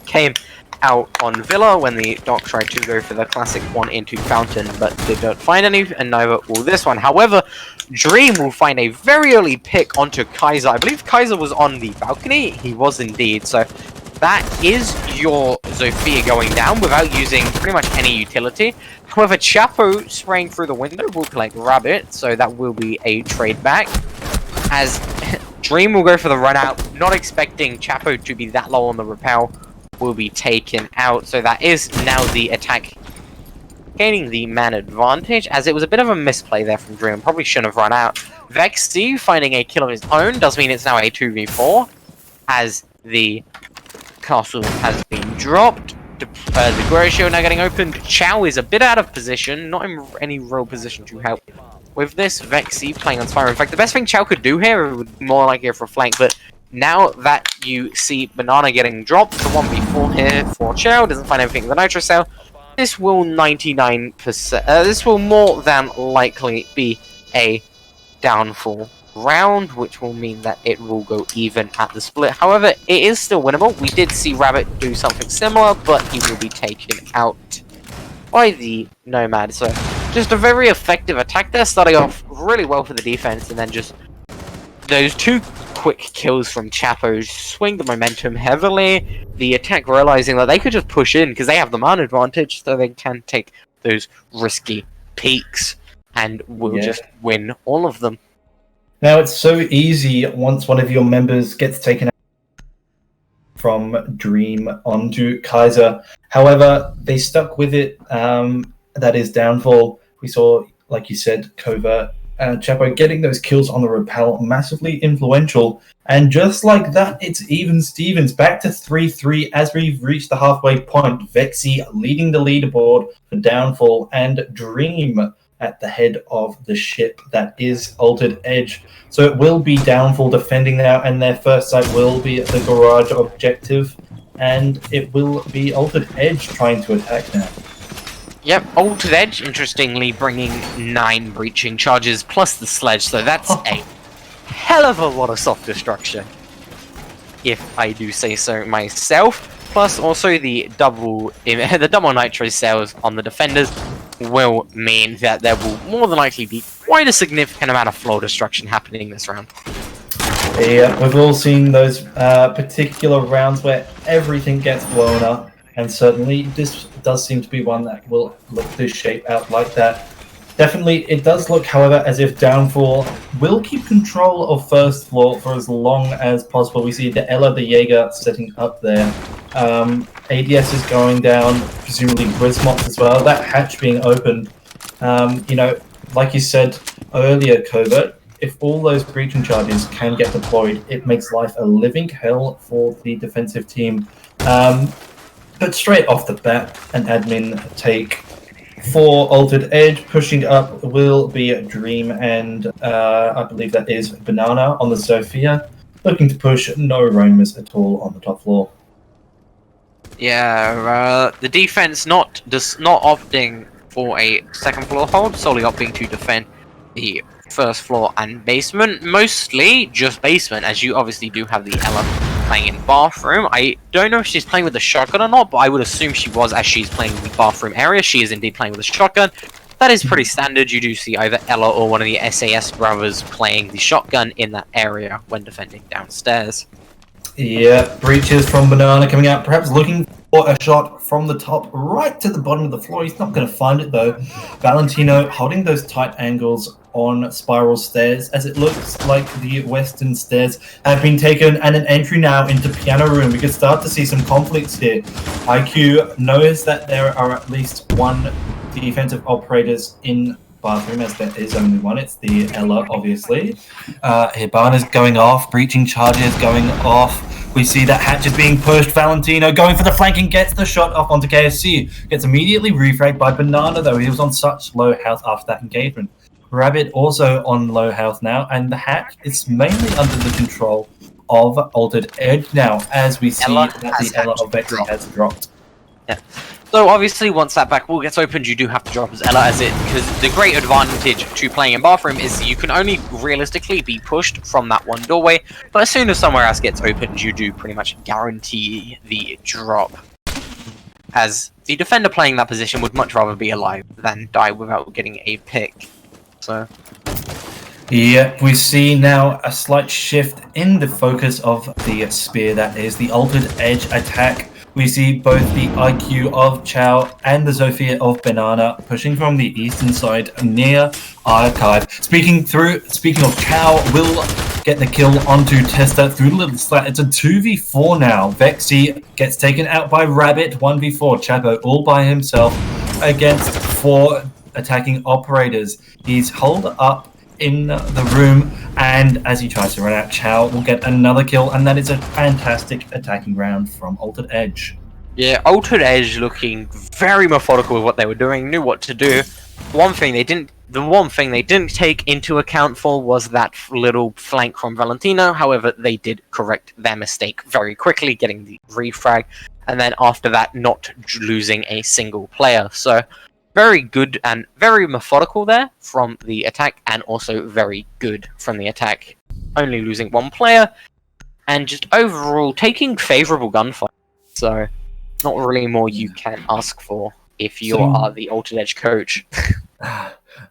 came out on Villa when the Doc tried to go for the classic one into Fountain, but did not find any, and neither will this one. However, Dream will find a very early pick onto Kaiser. I believe Kaiser was on the balcony. He was indeed. So that is your Zofia going down without using pretty much any utility. However, Chapo spraying through the window will collect Rabbit, so that will be a trade back. As Dream will go for the run out, not expecting Chapo to be that low on the rappel, will be taken out. So that is now the attack gaining the man advantage, as it was a bit of a misplay there from Dream. Probably shouldn't have run out. Vexy finding a kill of his own does mean it's now a 2v4, as the castle has been dropped. The Goyo shield now getting opened. Chow is a bit out of position, not in any real position to help with this. Vexy playing on Spyro. In fact, the best thing Chow could do here would more like go for a flank, but now that you see Banana getting dropped, the one before here for Chow doesn't find anything in the Nitro Cell. This will 99%. This will more than likely be a Downfall round, which will mean that it will go even at the split. However, it is still winnable. We did see Rabbit do something similar, but he will be taken out by the Nomad. So just a very effective attack there, starting off really well for the defense, and then just those two quick kills from Chapo swing the momentum heavily. The attack realizing that they could just push in because they have the man advantage, so they can take those risky peaks and will just win all of them. Now it's so easy once one of your members gets taken out from Dream onto Kaiser. However, they stuck with it. That is Downfall. We saw, like you said, Covert Chapo getting those kills on the rappel, massively influential. And just like that, it's even Stevens back to 3-3 as we've reached the halfway point. Vexy leading the leaderboard for Downfall, and Dream at the head of the ship that is Altered Edge. So it will be Downfall defending now, and their first site will be the garage objective, and it will be Altered Edge trying to attack now. Yep, Altered Edge, interestingly, bringing 9 breaching charges plus the sledge, so that's a hell of a lot of soft destruction, if I do say so myself. Plus, also the double nitro cells on the defenders will mean that there will more than likely be quite a significant amount of floor destruction happening this round. Yeah, we've all seen those particular rounds where everything gets blown up, and certainly this does seem to be one that will look to shape out like that. Definitely, it does look, however, as if Downfall will keep control of first floor for as long as possible. We see the Ella, the Jaeger setting up there. ADS is going down, presumably Grismont as well. That hatch being opened, like you said earlier, Covert, if all those breaching charges can get deployed, it makes life a living hell for the defensive team. But straight off the bat, an admin take for Altered Edge. Pushing up will be Dream and I believe that is Banana on the Zofia. Looking to push, no roamers at all on the top floor. Yeah, the defense not opting for a second floor hold, solely opting to defend the first floor and basement, mostly just basement, as you obviously do have the Ella playing in bathroom. I don't know if she's playing with the shotgun or not, but I would assume she was, as she's playing in the bathroom area. She is indeed playing with a shotgun. That is pretty standard. You do see either Ella or one of the SAS brothers playing the shotgun in that area when defending downstairs. Yeah, breaches from Banana coming out, perhaps looking for a shot from the top right to the bottom of the floor. He's not going to find it though. Valentino holding those tight angles on spiral stairs, as it looks like the western stairs have been taken, and an entry now into piano room. We could start to see some conflicts here. IQ knows that there are at least one defensive operators in bathroom, as there is only one. It's the Ella, obviously. Hibana's going off, breaching charges going off. We see that hatch is being pushed. Valentino going for the flank and gets the shot off onto KSC. Gets immediately refragged by Banana, though. He was on such low health after that engagement. Rabbit also on low health now, and the hatch is mainly under the control of Altered Edge now, as we see that the Ella of Vexy has dropped. Yeah. So obviously, once that back wall gets opened, you do have to drop as Ella, because the great advantage to playing in bathroom is you can only realistically be pushed from that one doorway, but as soon as somewhere else gets opened, you do pretty much guarantee the drop. As the defender playing that position would much rather be alive than die without getting a pick. So. Yeah, we see now a slight shift in the focus of the spear, that is the Altered Edge attack. We see both the IQ of Chow and the Zofia of Banana pushing from the eastern side near Archive. Speaking of Chow, will get the kill onto Testa through the little slat. It's a 2v4 now. Vexy gets taken out by Rabbit, 1v4. Chapo all by himself against 4 attacking operators. He's holed up in the room, and as he tries to run out, Chow will get another kill, and that is a fantastic attacking round from Altered Edge. Yeah, Altered Edge looking very methodical with what they were doing, knew what to do. The one thing they didn't take into account for was that little flank from Valentino. However, they did correct their mistake very quickly, getting the refrag, and then after that, not losing a single player. So very good and very methodical there from the attack, and also very good from the attack. Only losing 1 player, and just overall taking favourable gunfight. So, not really more you can ask for if you are the Altered Edge coach.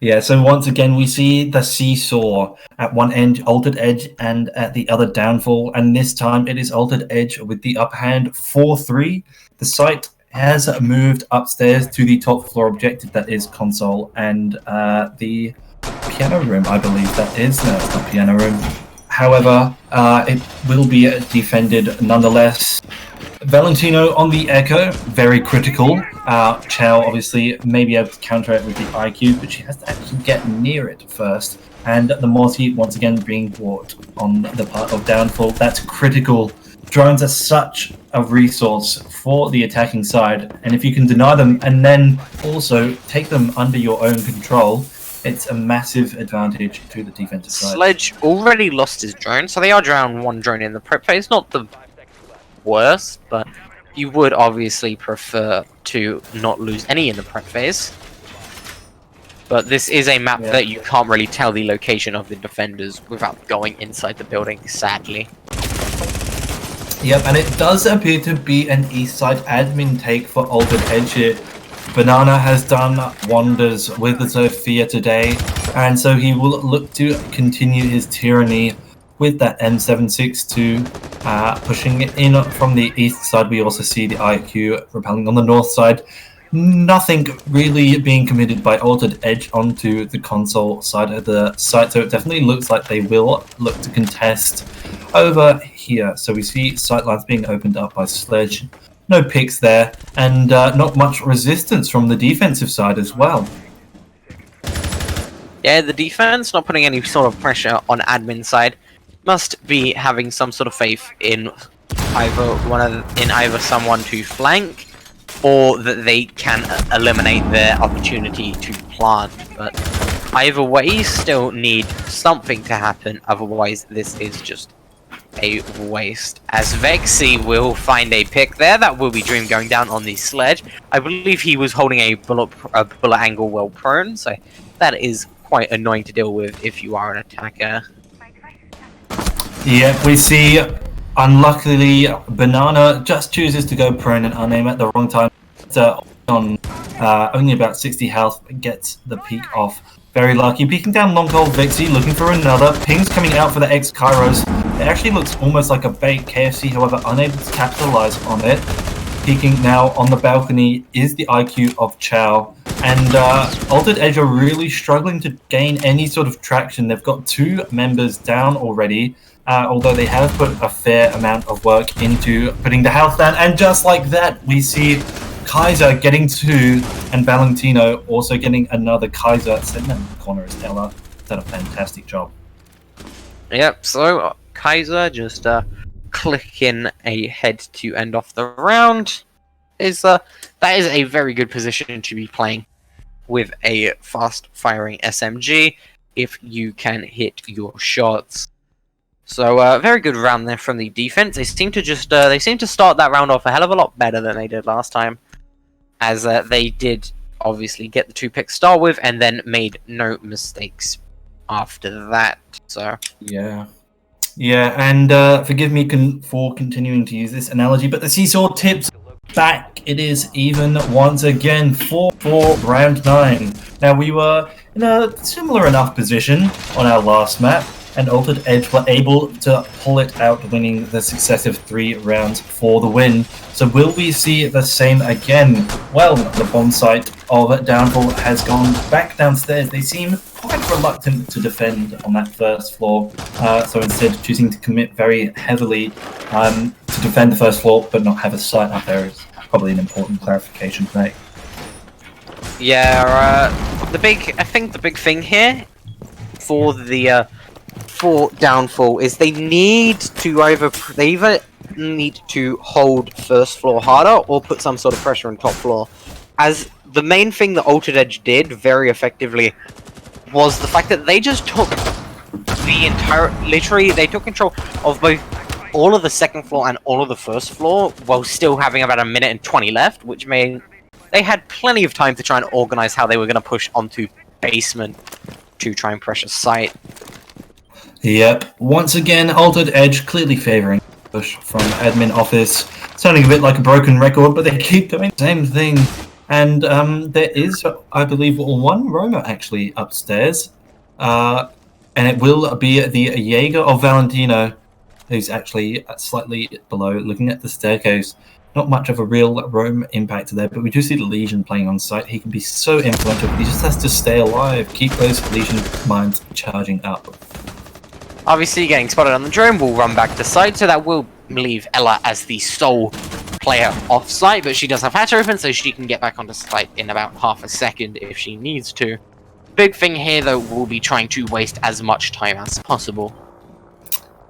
Yeah, so once again we see the seesaw at one end, Altered Edge, and at the other Downfall, and this time it is Altered Edge with the upper hand, 4-3. The site has moved upstairs to the top floor objective, that is console, and the piano room, I believe that is. No, it's not piano room. However, it will be defended nonetheless. Valentino on the Echo, very critical. Chow obviously may be able to counter it with the IQ, but she has to actually get near it first. And the Morty once again being brought on the part of Downfall. That's critical. Drones are such a resource for the attacking side, and if you can deny them and then also take them under your own control, it's a massive advantage to the defensive side. Sledge already lost his drone, so they are down 1 drone in the prep phase. Not the worst, but you would obviously prefer to not lose any in the prep phase. But this is a map that you can't really tell the location of the defenders without going inside the building, sadly. Yep, and it does appear to be an east side admin take for Altered Edge here. Banana has done wonders with the Zofia today, and so he will look to continue his tyranny with that M762 pushing in from the east side. We also see the IQ repelling on the north side. Nothing really being committed by Altered Edge onto the console side of the site, so it definitely looks like they will look to contest over here. So we see sightlines being opened up by Sledge. No picks there, and not much resistance from the defensive side as well. Yeah, the defense not putting any sort of pressure on admin side. Must be having some sort of faith in either someone to flank, or that they can eliminate their opportunity to plant. But either way, still need something to happen. Otherwise, this is just a waste. As Vexy will find a pick there, that will be Dream going down on the Sledge. I believe he was holding a bullet angle well prone, so that is quite annoying to deal with if you are an attacker. Yeah, we see, unluckily, Banana just chooses to go prone and unaim at the wrong time. On only about 60 health, gets the peek off. Very lucky. Peeking down long cold Vexy, looking for another. Ping's coming out for the X-Kairos. It actually looks almost like a bait. KFC, however, unable to capitalize on it. Peeking now on the balcony is the IQ of Chow. And Altered Edge are really struggling to gain any sort of traction. They've got 2 members down already, although they have put a fair amount of work into putting the health down. And just like that, we see Kaiser getting 2, and Valentino also getting another. Kaiser sitting in the corner as Ella. Done a fantastic job. Yep, so Kaiser just clicking ahead to end off the round. That is a very good position to be playing with a fast-firing SMG if you can hit your shots. So very good round there from the defense. They seem to start that round off a hell of a lot better than they did last time, as they did obviously get the 2 picks to start with and then made no mistakes after that. So yeah, and forgive me for continuing to use this analogy, but the Seesaw tips back. It is even once again for round 9. Now, we were in a similar enough position on our last map, and Altered Edge were able to pull it out, winning the successive 3 rounds for the win. So will we see the same again? Well, the bomb site of Downfall has gone back downstairs. They seem quite reluctant to defend on that first floor, so instead choosing to commit very heavily to defend the first floor but not have a site up there is probably an important clarification to make. Yeah, I think the big thing here for the for Downfall is they either need to hold first floor harder or put some sort of pressure on top floor. As the main thing that Altered Edge did very effectively was the fact that they just took they took control of both all of the second floor and all of the first floor while still having about 1 minute and 20 left, which meant they had plenty of time to try and organize how they were going to push onto basement to try and pressure site. Yep, once again, Altered Edge clearly favoring push from admin office. Sounding a bit like a broken record, but they keep doing the same thing. And there is, I believe, 1 Roma actually upstairs. And it will be the Jaeger of Valentino, who's actually slightly below, looking at the staircase. Not much of a real Rome impact there, but we do see the Legion playing on site. He can be so influential, but he just has to stay alive, keep those Legion mines charging up. Obviously, getting spotted on the drone will run back to site, so that will leave Ella as the sole player off site, but she does have hatch open, so she can get back onto site in about half a second if she needs to. Big thing here, though, will be trying to waste as much time as possible.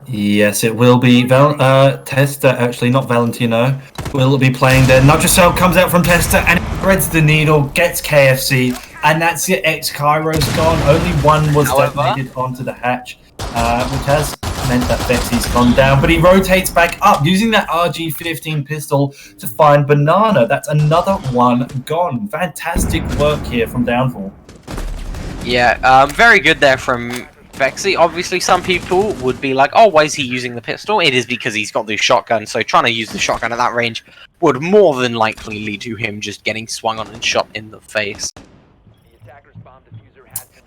Yes, it will be Testa, actually, not Valentino, will be playing there. Nutricell comes out from Testa and threads the needle, gets KFC, and that's your X-Kairos gone. Only 1 was detonated onto the hatch, which has meant that Vexy's gone down, but he rotates back up using that RG-15 pistol to find Banana. That's another 1 gone. Fantastic work here from Downfall. Yeah, very good there from Vexy. Obviously, some people would be like, oh, why is he using the pistol? It is because he's got the shotgun, so trying to use the shotgun at that range would more than likely lead to him just getting swung on and shot in the face.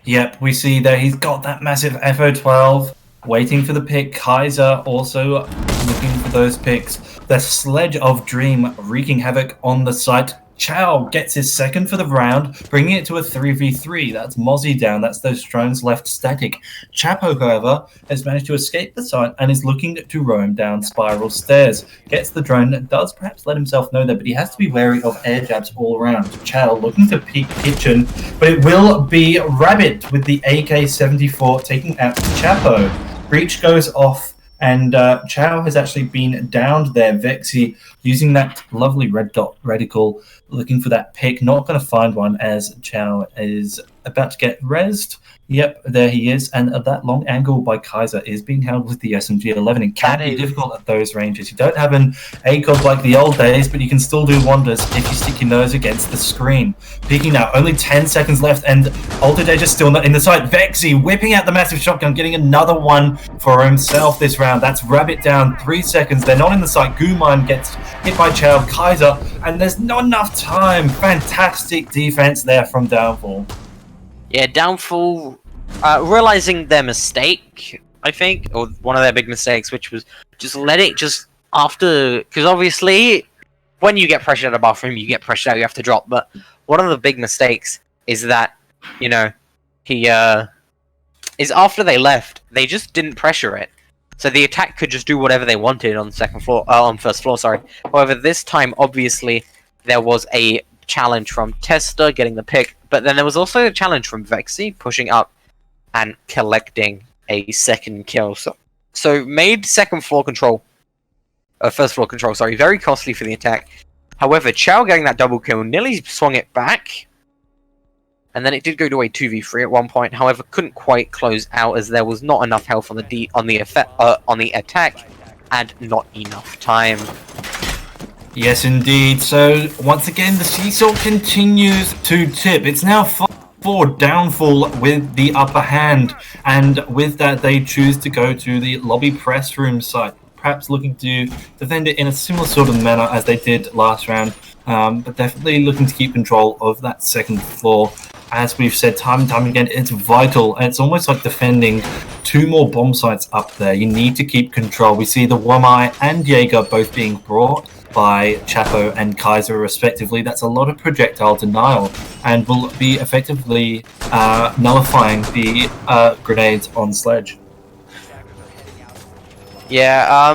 Yep, we see there he's got that massive FO12. waiting for the pick. Kaiser also looking for those picks. The Sledge of Dream wreaking havoc on the site. Chow gets his second for the round, bringing it to a 3v3. That's Mozzie down. That's those drones left static. Chapo, however, has managed to escape the site and is looking to roam down spiral stairs. Gets the drone, does perhaps let himself know that, but he has to be wary of air jabs all around. Chow looking to peek kitchen, but it will be Rabbit with the AK-74 taking out Chapo. Breach goes off, and Chow has actually been downed there. Vexy using that lovely red dot reticle, looking for that pick. Not going to find one as Chow is about to get rezzed. Yep, there he is. And that long angle by Kaiser is being held with the SMG-11. It can be difficult at those ranges. You don't have an ACOG like the old days, but you can still do wonders if you stick your nose against the screen. Peeking now, only 10 seconds left, and Altered Edge is still not in the sight. Vexy whipping out the massive shotgun, getting another one for himself this round. That's Rabbit down, 3 seconds. They're not in the sight. Guman gets hit by Chow, Kaiser, and there's not enough time. Fantastic defense there from Downfall. Yeah, Downfall realizing their mistake, I think, or one of their big mistakes, which was just let it just after, because obviously when you get pressured at a bathroom, you get pressured out, you have to drop. But one of the big mistakes is that, you know, is after they left, they just didn't pressure it. So the attack could just do whatever they wanted on the second floor, on first floor, sorry. However, this time, obviously, there was a challenge from Tester getting the pick, but then there was also a challenge from Vexy pushing up and collecting a second kill. So made second floor control, first floor control, sorry, very costly for the attack. However, Chow getting that double kill nearly swung it back, and then it did go to a 2v3 at one point. However, couldn't quite close out as there was not enough health on the attack, and not enough time. Yes, indeed. So once again, the seesaw continues to tip. It's now 4 Downfall with the upper hand, and with that, they choose to go to the lobby press room site, perhaps looking to defend it in a similar sort of manner as they did last round, but definitely looking to keep control of that second floor. As we've said time and time again, it's vital. It's almost like defending 2 more bomb sites up there. You need to keep control. We see the Wamai and Jaeger both being brought by Chapo and Kaiser respectively. That's a lot of projectile denial and will be effectively nullifying the grenades on Sledge. Yeah,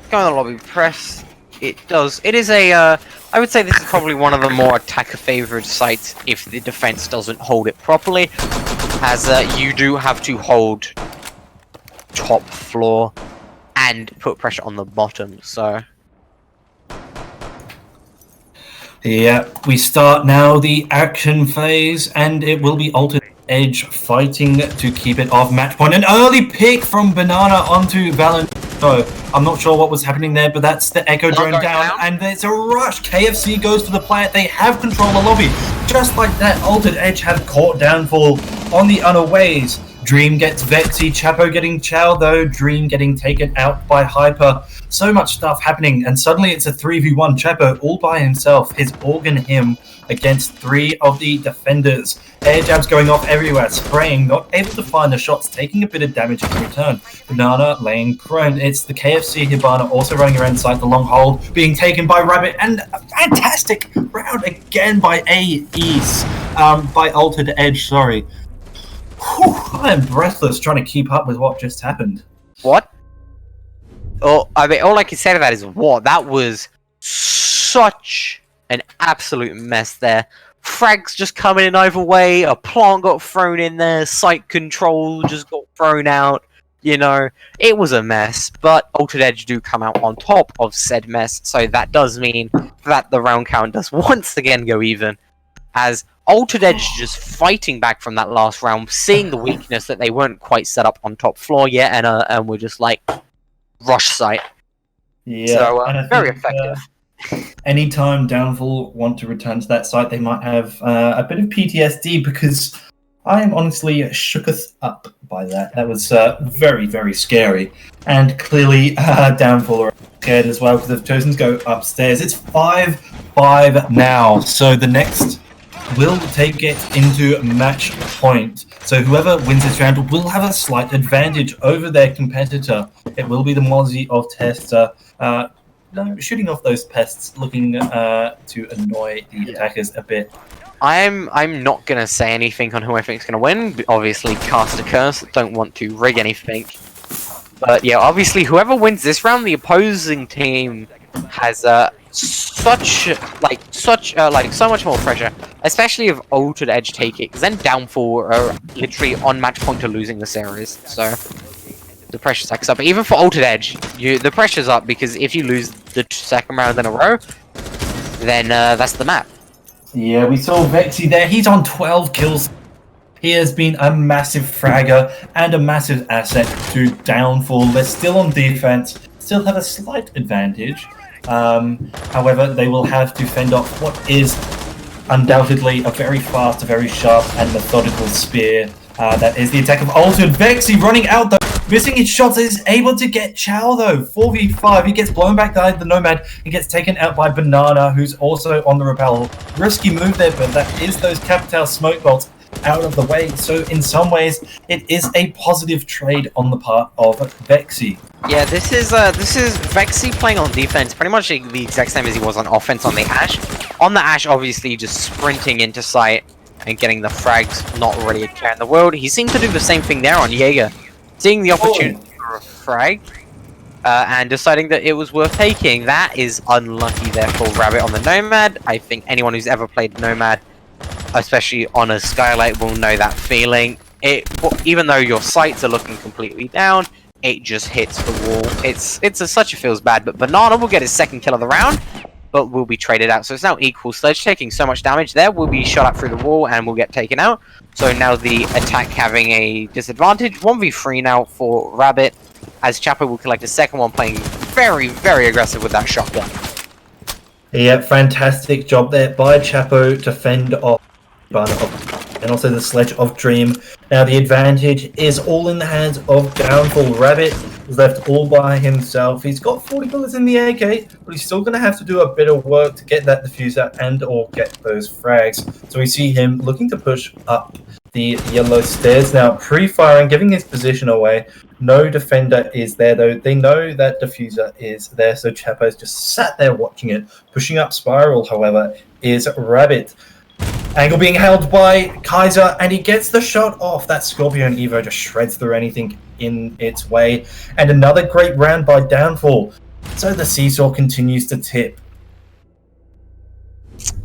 going to the lobby press, it is a, I would say this is probably one of the more attacker-favored sites if the defense doesn't hold it properly, as you do have to hold top floor and put pressure on the bottom, so... Yeah, we start now the action phase, and it will be Altered Edge fighting to keep it off match point. An early pick from Banana onto Valentino. I'm not sure what was happening there, but that's the Echo drone down, and there's a rush. KFC goes to the plant. They have control of the lobby. Just like that, Altered Edge have caught Downfall on the unaways. Dream gets Vexy, Chapo getting Chow though, Dream getting taken out by Hyper. So much stuff happening, and suddenly it's a 3v1. Chapo all by himself, his organ him against 3 of the defenders. Air jabs going off everywhere, spraying, not able to find the shots, taking a bit of damage in return. Banana laying prone. It's the KFC Hibana also running around inside the long hold, being taken by Rabbit, and a fantastic round again by AEs, by Altered Edge, sorry. Whew, I am breathless trying to keep up with what just happened. What? Oh, I mean, all I can say to that is what? That was such an absolute mess there. Frags just coming in either way, a plant got thrown in there, site control just got thrown out, you know. It was a mess, but Altered Edge do come out on top of said mess, so that does mean that the round count does once again go even, as Altered Edge just fighting back from that last round, seeing the weakness that they weren't quite set up on top floor yet, and we're just like, rush site. Yeah, so very effective. Anytime Downfall want to return to that site, they might have a bit of PTSD, because I am honestly shooketh up by that. That was very, very scary. And clearly Downfall are scared as well, because they've chosen to go upstairs. It's 5-5 now, so the next will take it into match point. So whoever wins this round will have a slight advantage over their competitor. It will be the Mozzie of Tester, shooting off those pests, looking to annoy the attackers a bit. I'm not gonna say anything on who I think is gonna win. Obviously, cast a curse. Don't want to rig anything. But yeah, obviously, whoever wins this round, the opposing team has so much more pressure, especially if Altered Edge take it, because then Downfall are literally on match point to losing the series. So the pressure stacks up. But even for Altered Edge, the pressure's up because if you lose the second round in a row, then that's the map. Yeah, we saw Vexy there. He's on 12 kills. He has been a massive fragger and a massive asset to Downfall. They're still on defense, still have a slight advantage. However, they will have to fend off what is undoubtedly a very fast, a very sharp and methodical spear. That is the attack of Altered. Vexy running out though, missing his shots, is able to get Chow though. 4v5, he gets blown back by the Nomad. He gets taken out by Banana, who's also on the rappel. Risky move there, but that is those Capital smoke bolts out of the way. So in some ways, it is a positive trade on the part of Vexy. Yeah, this is Vexy playing on defense, pretty much the exact same as he was on offense on the Ash. On the Ash, obviously, just sprinting into sight and getting the frags, not really a care in the world. He seemed to do the same thing there on Jaeger, seeing the opportunity for a frag and deciding that it was worth taking. That is unlucky there for Rabbit on the Nomad. I think anyone who's ever played Nomad, especially on a Skylight, will know that feeling. Even though your sights are looking completely down, it just hits the wall. Such a feels bad, but Banana will get his second kill of the round, but will be traded out. So it's now equal. Sledge taking so much damage there will be shot up through the wall and will get taken out. So now the attack having a disadvantage. 1v3 now for Rabbit, as Chapo will collect a second one, playing very, very aggressive with that shotgun. Yeah, fantastic job there by Chapo to fend off and also the Sledge of Dream. Now the advantage is all in the hands of Downfall. Rabbit is left all by himself. He's got 40 bullets in the AK, but he's still going to have to do a bit of work to get that diffuser and or get those frags. So we see him looking to push up the yellow stairs now, pre-firing, giving his position away. No defender is there though. They know that diffuser is there, so Chapo's just sat there watching it. Pushing up Spiral, however, is Rabbit. Angle being held by Kaiser, and he gets the shot off. That Scorpion Evo just shreds through anything in its way. And another great round by Downfall. So the seesaw continues to tip.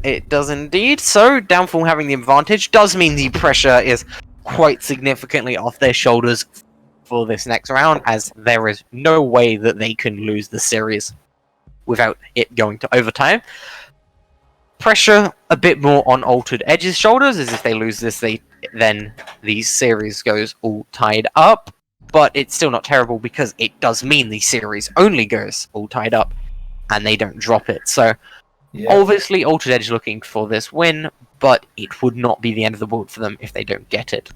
It does indeed. So Downfall having the advantage does mean the pressure is quite significantly off their shoulders for this next round, as there is no way that they can lose the series without it going to overtime. Pressure a bit more on Altered Edge's shoulders, as if they lose this, then the series goes all tied up. But it's still not terrible because it does mean the series only goes all tied up and they don't drop it. So obviously Altered Edge looking for this win, but it would not be the end of the world for them if they don't get it.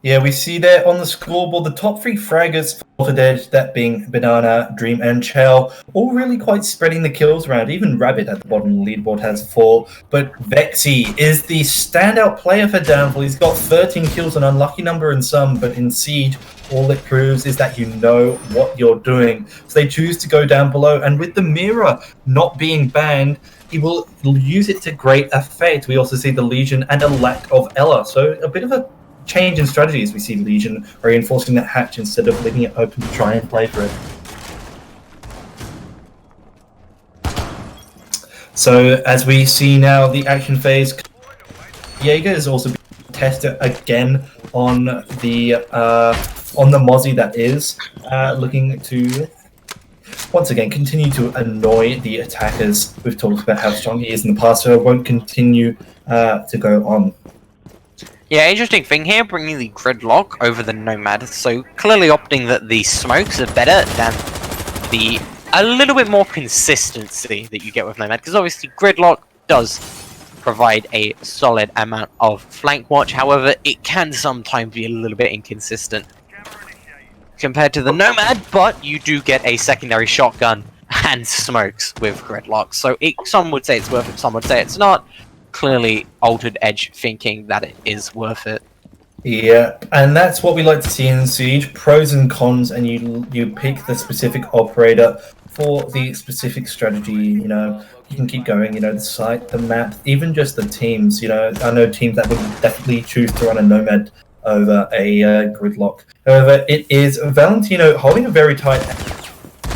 Yeah, we see there on the scoreboard the top three fraggers for Altered Edge, that being Banana, Dream, and Chow, all really quite spreading the kills around. Even Rabbit at the bottom of the leaderboard has 4. But Vexy is the standout player for Downfall. He's got 13 kills, an unlucky number in some, but in Siege, all it proves is that you know what you're doing. So they choose to go down below, and with the Mirror not being banned, he will use it to great effect. We also see the Legion and a lack of Ella, so a bit of a change in strategies. We see Legion reinforcing that hatch instead of leaving it open to try and play for it. So as we see now the action phase, Jaeger is also being tested again on the Mozzie, that is looking to once again continue to annoy the attackers. We've talked about how strong he is in the past, so it won't continue to go on. Yeah, interesting thing here, bringing the Gridlock over the Nomad. So clearly opting that the smokes are better than the a little bit more consistency that you get with Nomad, because obviously Gridlock does provide a solid amount of flank watch. However, it can sometimes be a little bit inconsistent compared to the Nomad, but you do get a secondary shotgun and smokes with Gridlock. So some would say it's worth it, some would say it's not. clearly Altered Edge thinking that it is worth it. Yeah, and that's what we like to see in Siege: pros and cons, and you pick the specific operator for the specific strategy. You know, you can keep going. You know, the site, the map, even just the teams. You know, I know teams that would definitely choose to run a Nomad over a Gridlock. However, it is Valentino holding a very tight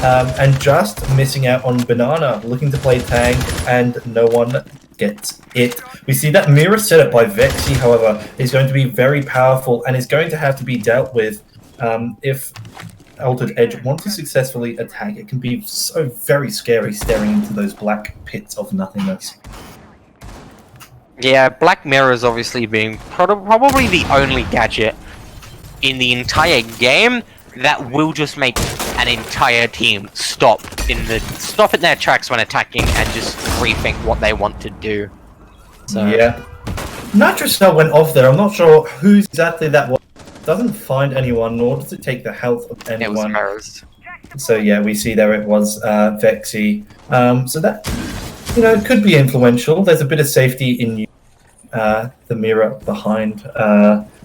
and just missing out on Banana, looking to play tank, and no one gets it. We see that mirror setup by Vexy, however, is going to be very powerful and is going to have to be dealt with if Altered Edge wants to successfully attack. It can be so very scary staring into those black pits of nothingness. Yeah, Black Mirror is obviously being probably the only gadget in the entire game that will just make an entire team stop in their tracks when attacking and just rethink what they want to do. So Yeah. Nitrocell went off there. I'm not sure who exactly that was. Doesn't find anyone, nor does it take the health of it was anyone. mirrors. So yeah, we see there it was Vexy. So that, you know, could be influential. There's a bit of safety in the mirror behind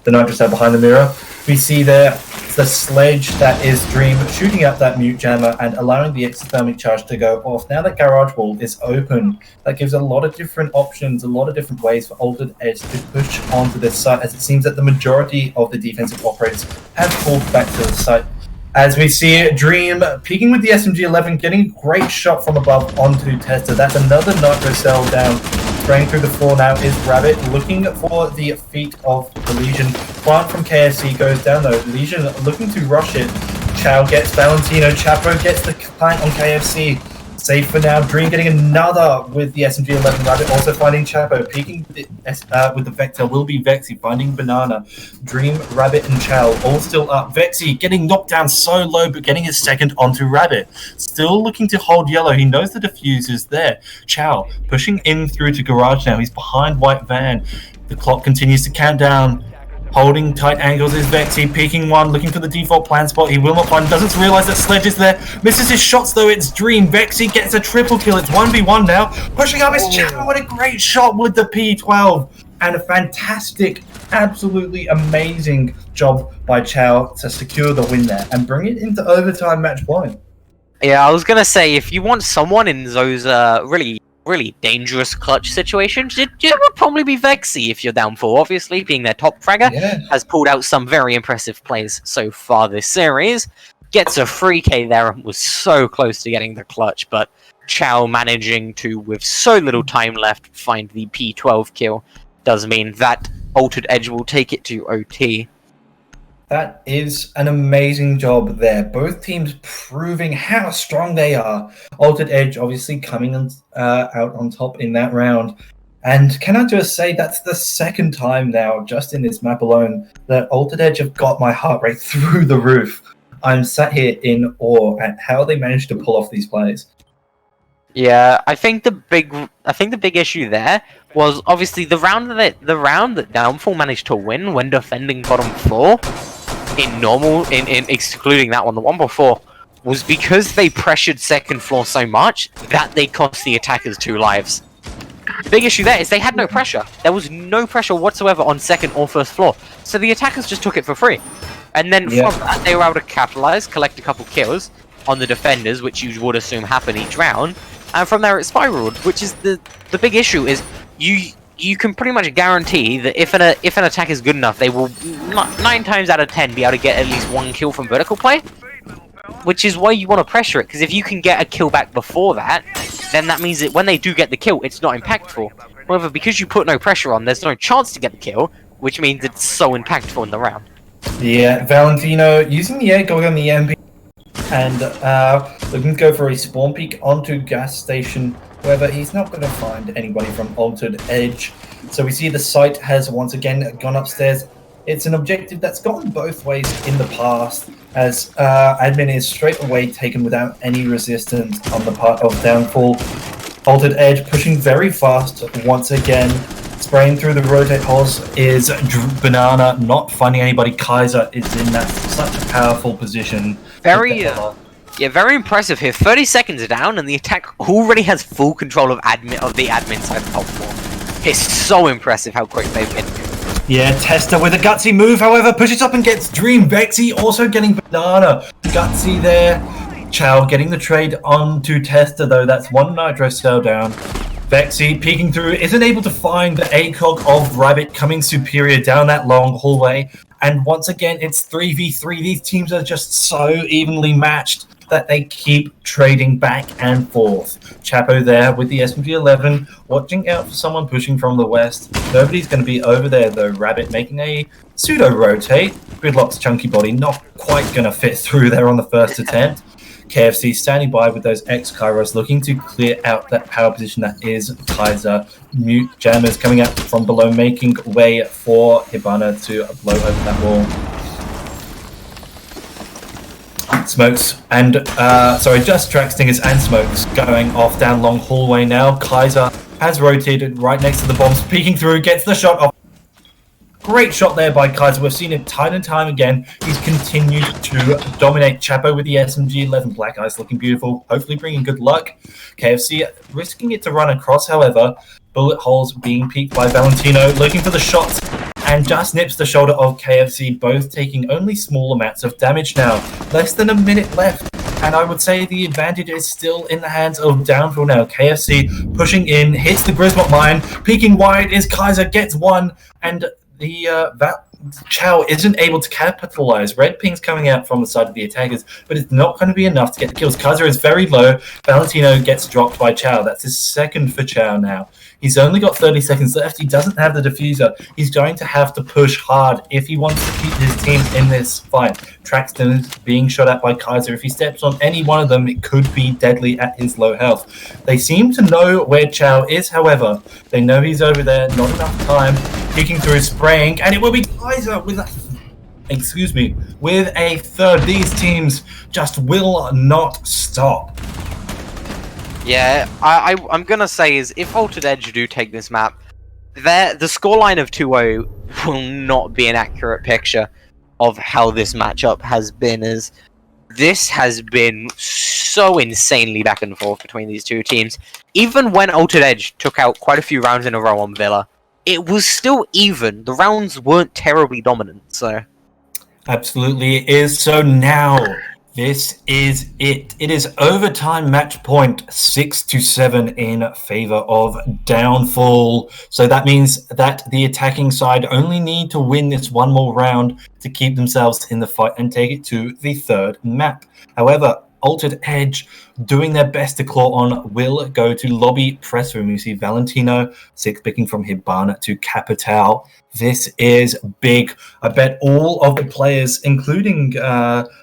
the Nitrocell behind the mirror. We see there the sledge that is Dream shooting out that mute jammer and allowing the exothermic charge to go off. Now that garage wall is open, that gives a lot of different options, a lot of different ways for Altered Edge to push onto this site, as it seems that the majority of the defensive operators have pulled back to the site. As we see Dream peeking with the SMG-11, getting a great shot from above onto Tester. That's another Nitrocell down. Spraying through the floor now is Rabbit, looking for the feet of the Legion. Plant from KFC goes down though. Legion looking to rush it. Chow gets Valentino. Chapo gets the plant on KFC. Safe for now. Dream getting another with the SMG-11. Rabbit also finding Chapo. Peeking with the Vector will be Vexy finding Banana. Dream, Rabbit, and Chow all still up. Vexy getting knocked down so low, but getting his second onto Rabbit. Still looking to hold yellow. He knows the defuse is there. Chow pushing in through to garage now. He's behind White Van. The clock continues to count down. Holding tight angles is Vexy, peeking one, looking for the default plan spot. He will not find, doesn't realise that Sledge is there. Misses his shots though, it's Dream. Vexy gets a triple kill, it's 1v1 now. Pushing up his Chow, what a great shot with the P12. And a fantastic, absolutely amazing job by Chow to secure the win there and bring it into overtime match point. Yeah, I was gonna say, if you want someone in those really dangerous clutch situations, it would probably be Vexy if you're down 4. Obviously, being their top fragger, has pulled out some very impressive plays so far this series. Gets a 3k there and was so close to getting the clutch, but Chow managing to, with so little time left, find the P12 kill does mean that Altered Edge will take it to OT. That is an amazing job there. Both teams proving how strong they are. Altered Edge obviously coming out on top in that round. And can I just say, that's the second time now, just in this map alone, that Altered Edge have got my heart rate through the roof. I'm sat here in awe at how they managed to pull off these plays. Yeah, I think the big issue there was obviously the round that Downfall managed to win when defending bottom 4. In excluding that one, the one before, was because they pressured second floor so much that they cost the attackers 2 lives. The big issue there is they had no pressure. There was no pressure whatsoever on second or first floor, so the attackers just took it for free. And then from that, they were able to capitalize, collect a couple kills on the defenders, which you would assume happen each round, and from there it spiraled. Which is the big issue is you can pretty much guarantee that if an attack is good enough, they will 9 times out of 10 be able to get at least 1 kill from vertical play, which is why you want to pressure it, because if you can get a kill back before that, then that means that when they do get the kill, it's not impactful. However, because you put no pressure on, there's no chance to get the kill, which means it's so impactful in the round. Yeah, Valentino using the air going on the MP and looking to go for a spawn peek onto gas station. However, he's not going to find anybody from Altered Edge. So we see the site has once again gone upstairs. It's an objective that's gone both ways in the past, as admin is straight away taken without any resistance on the part of Downfall. Altered Edge pushing very fast once again. Spraying through the rotate holes is Banana, not finding anybody. Kaiser is in that such a powerful position. Very impressive here. 30 seconds down, and the attack already has full control of the admin side of top 4. It's so impressive how quick they've been. Yeah, Tester with a gutsy move, however, pushes up and gets Dream. Vexy also getting Banana. Gutsy there. Chow getting the trade onto Tester, though. That's one Nitro Cell down. Vexy peeking through, isn't able to find the ACOG of Rabbit coming superior down that long hallway. And once again, it's 3v3. These teams are just so evenly matched that they keep trading back and forth. Chapo there with the SMG-11, watching out for someone pushing from the west. Nobody's going to be over there, though. Rabbit making a pseudo-rotate. Gridlock's chunky body not quite going to fit through there on the first attempt. KFC standing by with those X-Kairos, looking to clear out that power position that is Kaiser. Mute Jammers coming out from below, making way for Hibana to blow over that wall. Smokes and, just Track Stingers and Smokes going off down long hallway now. Kaiser has rotated right next to the bombs, peeking through, gets the shot off. Great shot there by Kaiser. We've seen it time and time again. He's continued to dominate. Chapo with the SMG-11. Black Eyes looking beautiful, hopefully bringing good luck. KFC risking it to run across, however. Bullet holes being peeked by Valentino, looking for the shots, and just nips the shoulder of KFC, both taking only small amounts of damage now. Less than a minute left, and I would say the advantage is still in the hands of Downfall now. KFC pushing in, hits the Grismont mine, peeking wide is Kaiser, gets one, and the Chow isn't able to capitalize. Red ping's coming out from the side of the attackers, but it's not going to be enough to get the kills. Kaiser is very low. Valentino gets dropped by Chow. That's his second for Chow now. He's only got 30 seconds left. He doesn't have the diffuser. He's going to have to push hard if he wants to keep his team in this fight. Traxton is being shot at by Kaiser. If he steps on any one of them, it could be deadly at his low health. They seem to know where Chow is, however. They know he's over there. Not enough time. Peeking through, spraying, and it will be Kaiser with a third. These teams just will not stop. Yeah, I'm gonna say is if Altered Edge do take this map, the scoreline of 2-0 will not be an accurate picture of how this matchup has been, as this has been so insanely back and forth between these two teams. Even when Altered Edge took out quite a few rounds in a row on Villa, it was still even. The rounds weren't terribly dominant, so... Absolutely it is. So now, this is it. It is overtime match point 6-7 in favor of Downfall. So that means that the attacking side only need to win this one more round to keep themselves in the fight and take it to the third map. However, Altered Edge doing their best to claw on will go to lobby press room. You see Valentino six picking from Hibana to Capital. This is big. I bet all of the players, including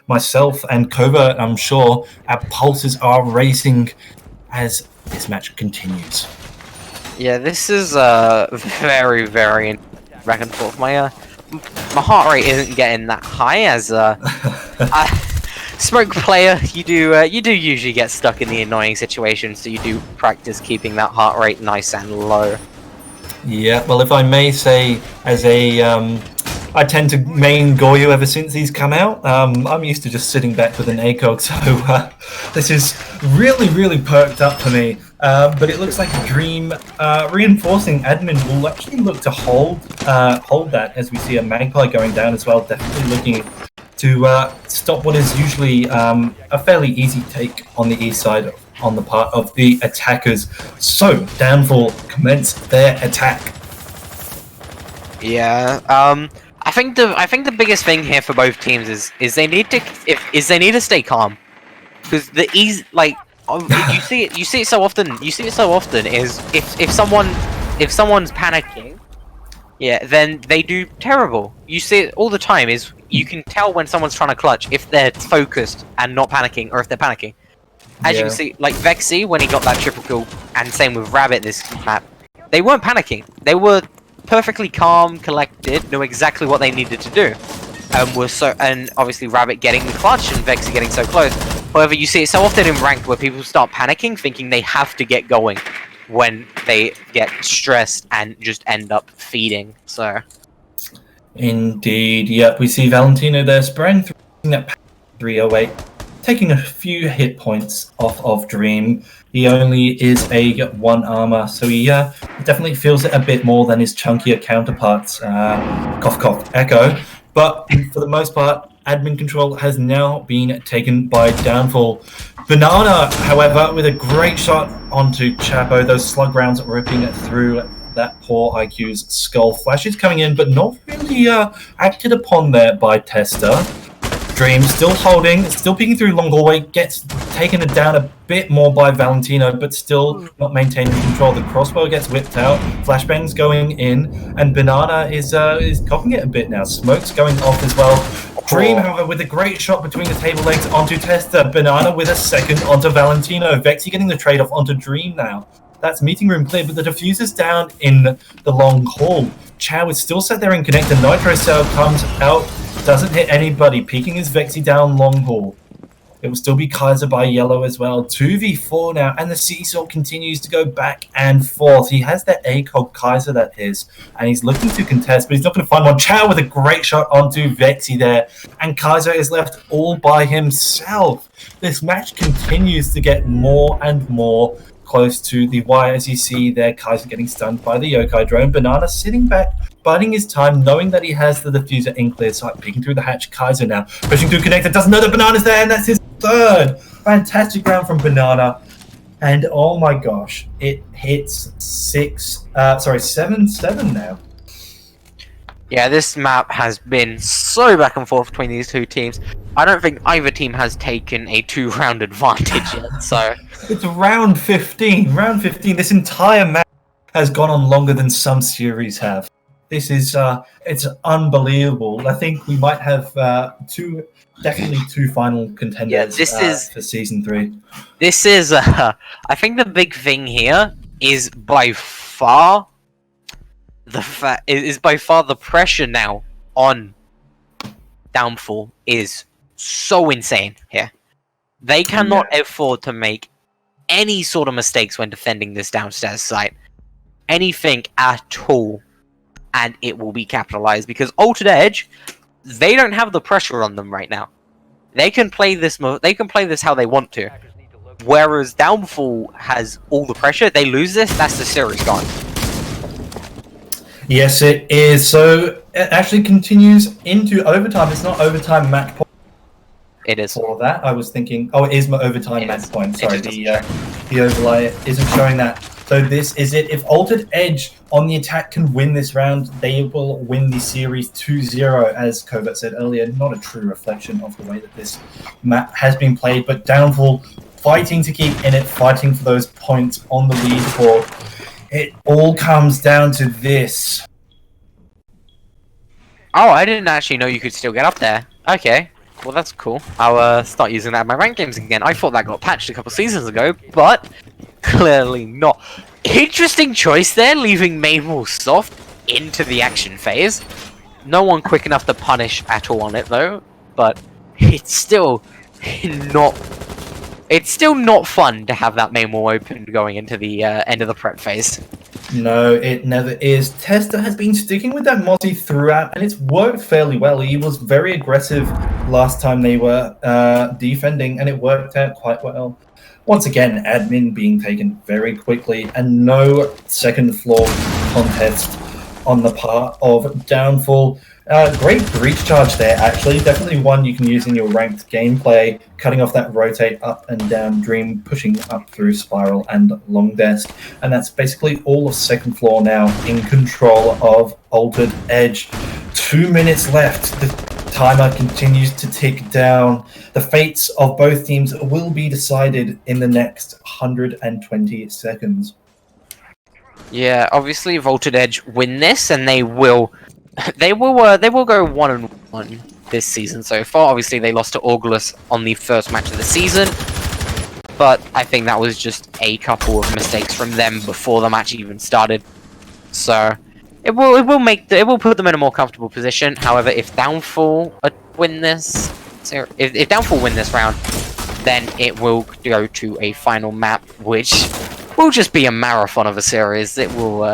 myself and Kova, I'm sure, our pulses are racing as this match continues. Yeah, this is very, very back and forth. My heart rate isn't getting that high as Smoke player, you do usually get stuck in the annoying situations, so you do practice keeping that heart rate nice and low. Yeah, well, if I may say, as a I tend to main Goyo ever since he's come out. I'm used to just sitting back with an ACOG, so this is really, really perked up for me. But it looks like Dream reinforcing admin will actually look to hold that, as we see a Magpie going down as well, definitely looking to stop what is usually a fairly easy take on the east side on the part of the attackers. So Downfall commence their attack. Yeah, I think the biggest thing here for both teams is they need to stay calm, because the ease, like, you see it so often is if someone's panicking, yeah, then they do terrible. You see it all the time. Is you can tell when someone's trying to clutch if they're focused and not panicking, or if they're panicking. As you can see, like Vexy when he got that triple kill, and same with Rabbit this map, they weren't panicking. They were perfectly calm, collected, knew exactly what they needed to do, and obviously Rabbit getting the clutch and Vexy getting so close. However, you see it so often in ranked where people start panicking, thinking they have to get going, when they get stressed and just end up feeding. So, indeed, yep. We see Valentino there spraying through that 308. taking a few hit points off of Dream. He only is a 1 armor, so he definitely feels it a bit more than his chunkier counterparts, cough cough, Echo. But for the most part, admin control has now been taken by Downfall. Banana, however, with a great shot onto Chapo, those slug rounds ripping through that poor IQ's skull. Flashes coming in, but not really acted upon there by Tester. Dream still holding, still peeking through long hallway, gets taken down a bit more by Valentino, but still not maintaining control. The crossbow gets whipped out, flashbangs going in, and Banana is copying it a bit now. Smoke's going off as well. Dream, however, with a great shot between the table legs onto Tester. Banana with a second onto Valentino. Vexy getting the trade-off onto Dream now. That's meeting room clear, but the diffuser's down in the long hall. Chow is still sat there in connector. Nitro Cell comes out, doesn't hit anybody. Peeking his Vexy down long hall. It will still be Kaiser by yellow as well. 2v4 now, and the Seesaw continues to go back and forth. He has that ACOG Kaiser, that is, and he's looking to contest, but he's not going to find one. Chow with a great shot onto Vexy there, and Kaiser is left all by himself. This match continues to get more and more close to the wire, as you see there. Kaiser getting stunned by the Yokai drone. Banana sitting back, biding his time, knowing that he has the diffuser in clear sight. Peeking through the hatch. Kaiser now pushing through connector. Doesn't know that Banana's there, and that's his third. Fantastic round from Banana. And oh my gosh, it hits 7-7 now. Yeah, this map has been so back and forth between these two teams. I don't think either team has taken a 2-round advantage yet, so... It's round 15. Round 15. This entire match has gone on longer than some series have. This is, it's unbelievable. I think we might have definitely two final contenders for Season 3. This is, I think the big thing here is by far the pressure now on Downfall is so insane here. They cannot afford to make any sort of mistakes when defending this downstairs site. Anything at all, and it will be capitalized, because Altered Edge, they don't have the pressure on them right now. They can play this how they want to. Whereas Downfall has all the pressure. They lose this, that's the series gone. Yes, it is. So it actually continues into overtime. It's not overtime match point. It is. For that, I was thinking, oh, it is my overtime match point. Sorry, the overlay isn't showing that. So this is it. If Altered Edge on the attack can win this round, they will win the series 2-0, as Covert said earlier. Not a true reflection of the way that this map has been played, but Downfall fighting to keep in it, fighting for those points on the leaderboard. It all comes down to this. Oh, I didn't actually know you could still get up there. Okay, well that's cool. I'll start using that in my ranked games again. I thought that got patched a couple seasons ago, but clearly not. Interesting choice there, leaving Mabel soft into the action phase. No one quick enough to punish at all on it though, but it's still not fun to have that main wall open going into the end of the prep phase. No, it never is. Tester has been sticking with that Mozzie throughout, and it's worked fairly well. He was very aggressive last time they were defending, and it worked out quite well. Once again, admin being taken very quickly, and no second floor contest on the part of Downfall. Great breach charge there, actually. Definitely one you can use in your ranked gameplay. Cutting off that rotate up and down Dream, pushing up through Spiral and Long Desk. And that's basically all of second floor now in control of Altered Edge. 2 minutes left. The timer continues to tick down. The fates of both teams will be decided in the next 120 seconds. Yeah, obviously if Altered Edge win this, and they will go 1-1 this season so far. Obviously they lost to Augulus on the first match of the season, but I think that was just a couple of mistakes from them before the match even started. So it will put them in a more comfortable position. However, if Downfall win this, if Downfall win this round, then it will go to a final map, which will just be a marathon of a series. It will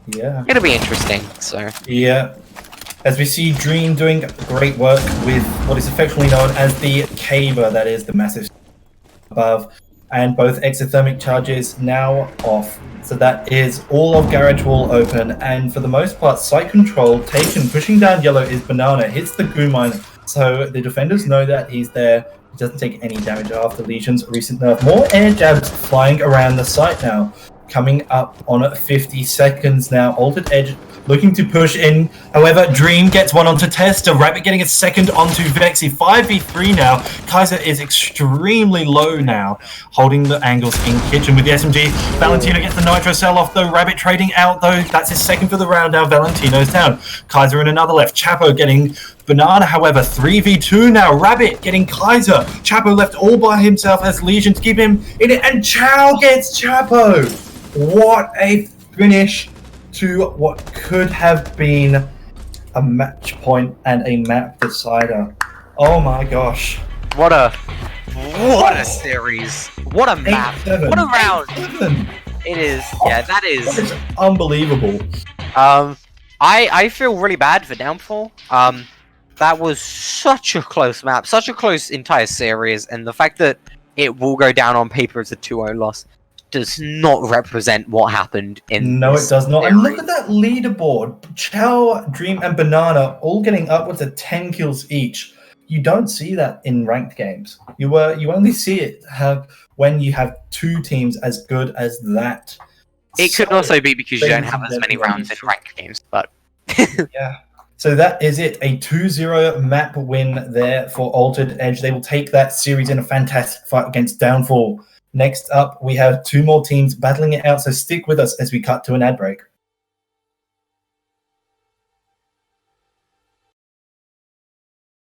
it'll be interesting. So yeah, as we see Dream doing great work with what is affectionately known as the Caber, that is the massive above, and both exothermic charges now off. So that is all of Garage Wall open, and for the most part, site control taken. Pushing down yellow is Banana, hits the goo mine, so the defenders know that he's there. He doesn't take any damage after Legion's recent nerf. More air jabs flying around the site now. Coming up on 50 seconds now. Altered Edge looking to push in. However, Dream gets one onto Tester. Rabbit getting a second onto Vexy. 5v3 now. Kaiser is extremely low now, holding the angles in kitchen with the SMG. Valentino gets the Nitro cell off though. Rabbit trading out though. That's his second for the round now. Valentino's down. Kaiser in another left. Chapo getting Banana, however, 3v2 now. Rabbit getting Kaiser. Chapo left all by himself as Legion to keep him in it. And Chow gets Chapo. What a finish to what could have been a match point and a map decider. Oh my gosh. What a series. What a map. 8-7. What a round. 8-7. It is. Yeah, that That is. is unbelievable. I feel really bad for Downfall. That was such a close map, such a close entire series, and the fact that it will go down on paper as a 2-0 loss does not represent what happened in No, this it does not. And look series. at that leaderboard. Chow, Dream, and Banana all getting upwards of 10 kills each. You don't see that in ranked games. You only see it when you have two teams as good as that. It could So- also be because you don't have as things many that rounds in ranked games, but Yeah. So that is it. A 2-0 map win there for Altered Edge. They will take that series in a fantastic fight against Downfall. Next up, we have two more teams battling it out. So stick with us as we cut to an ad break.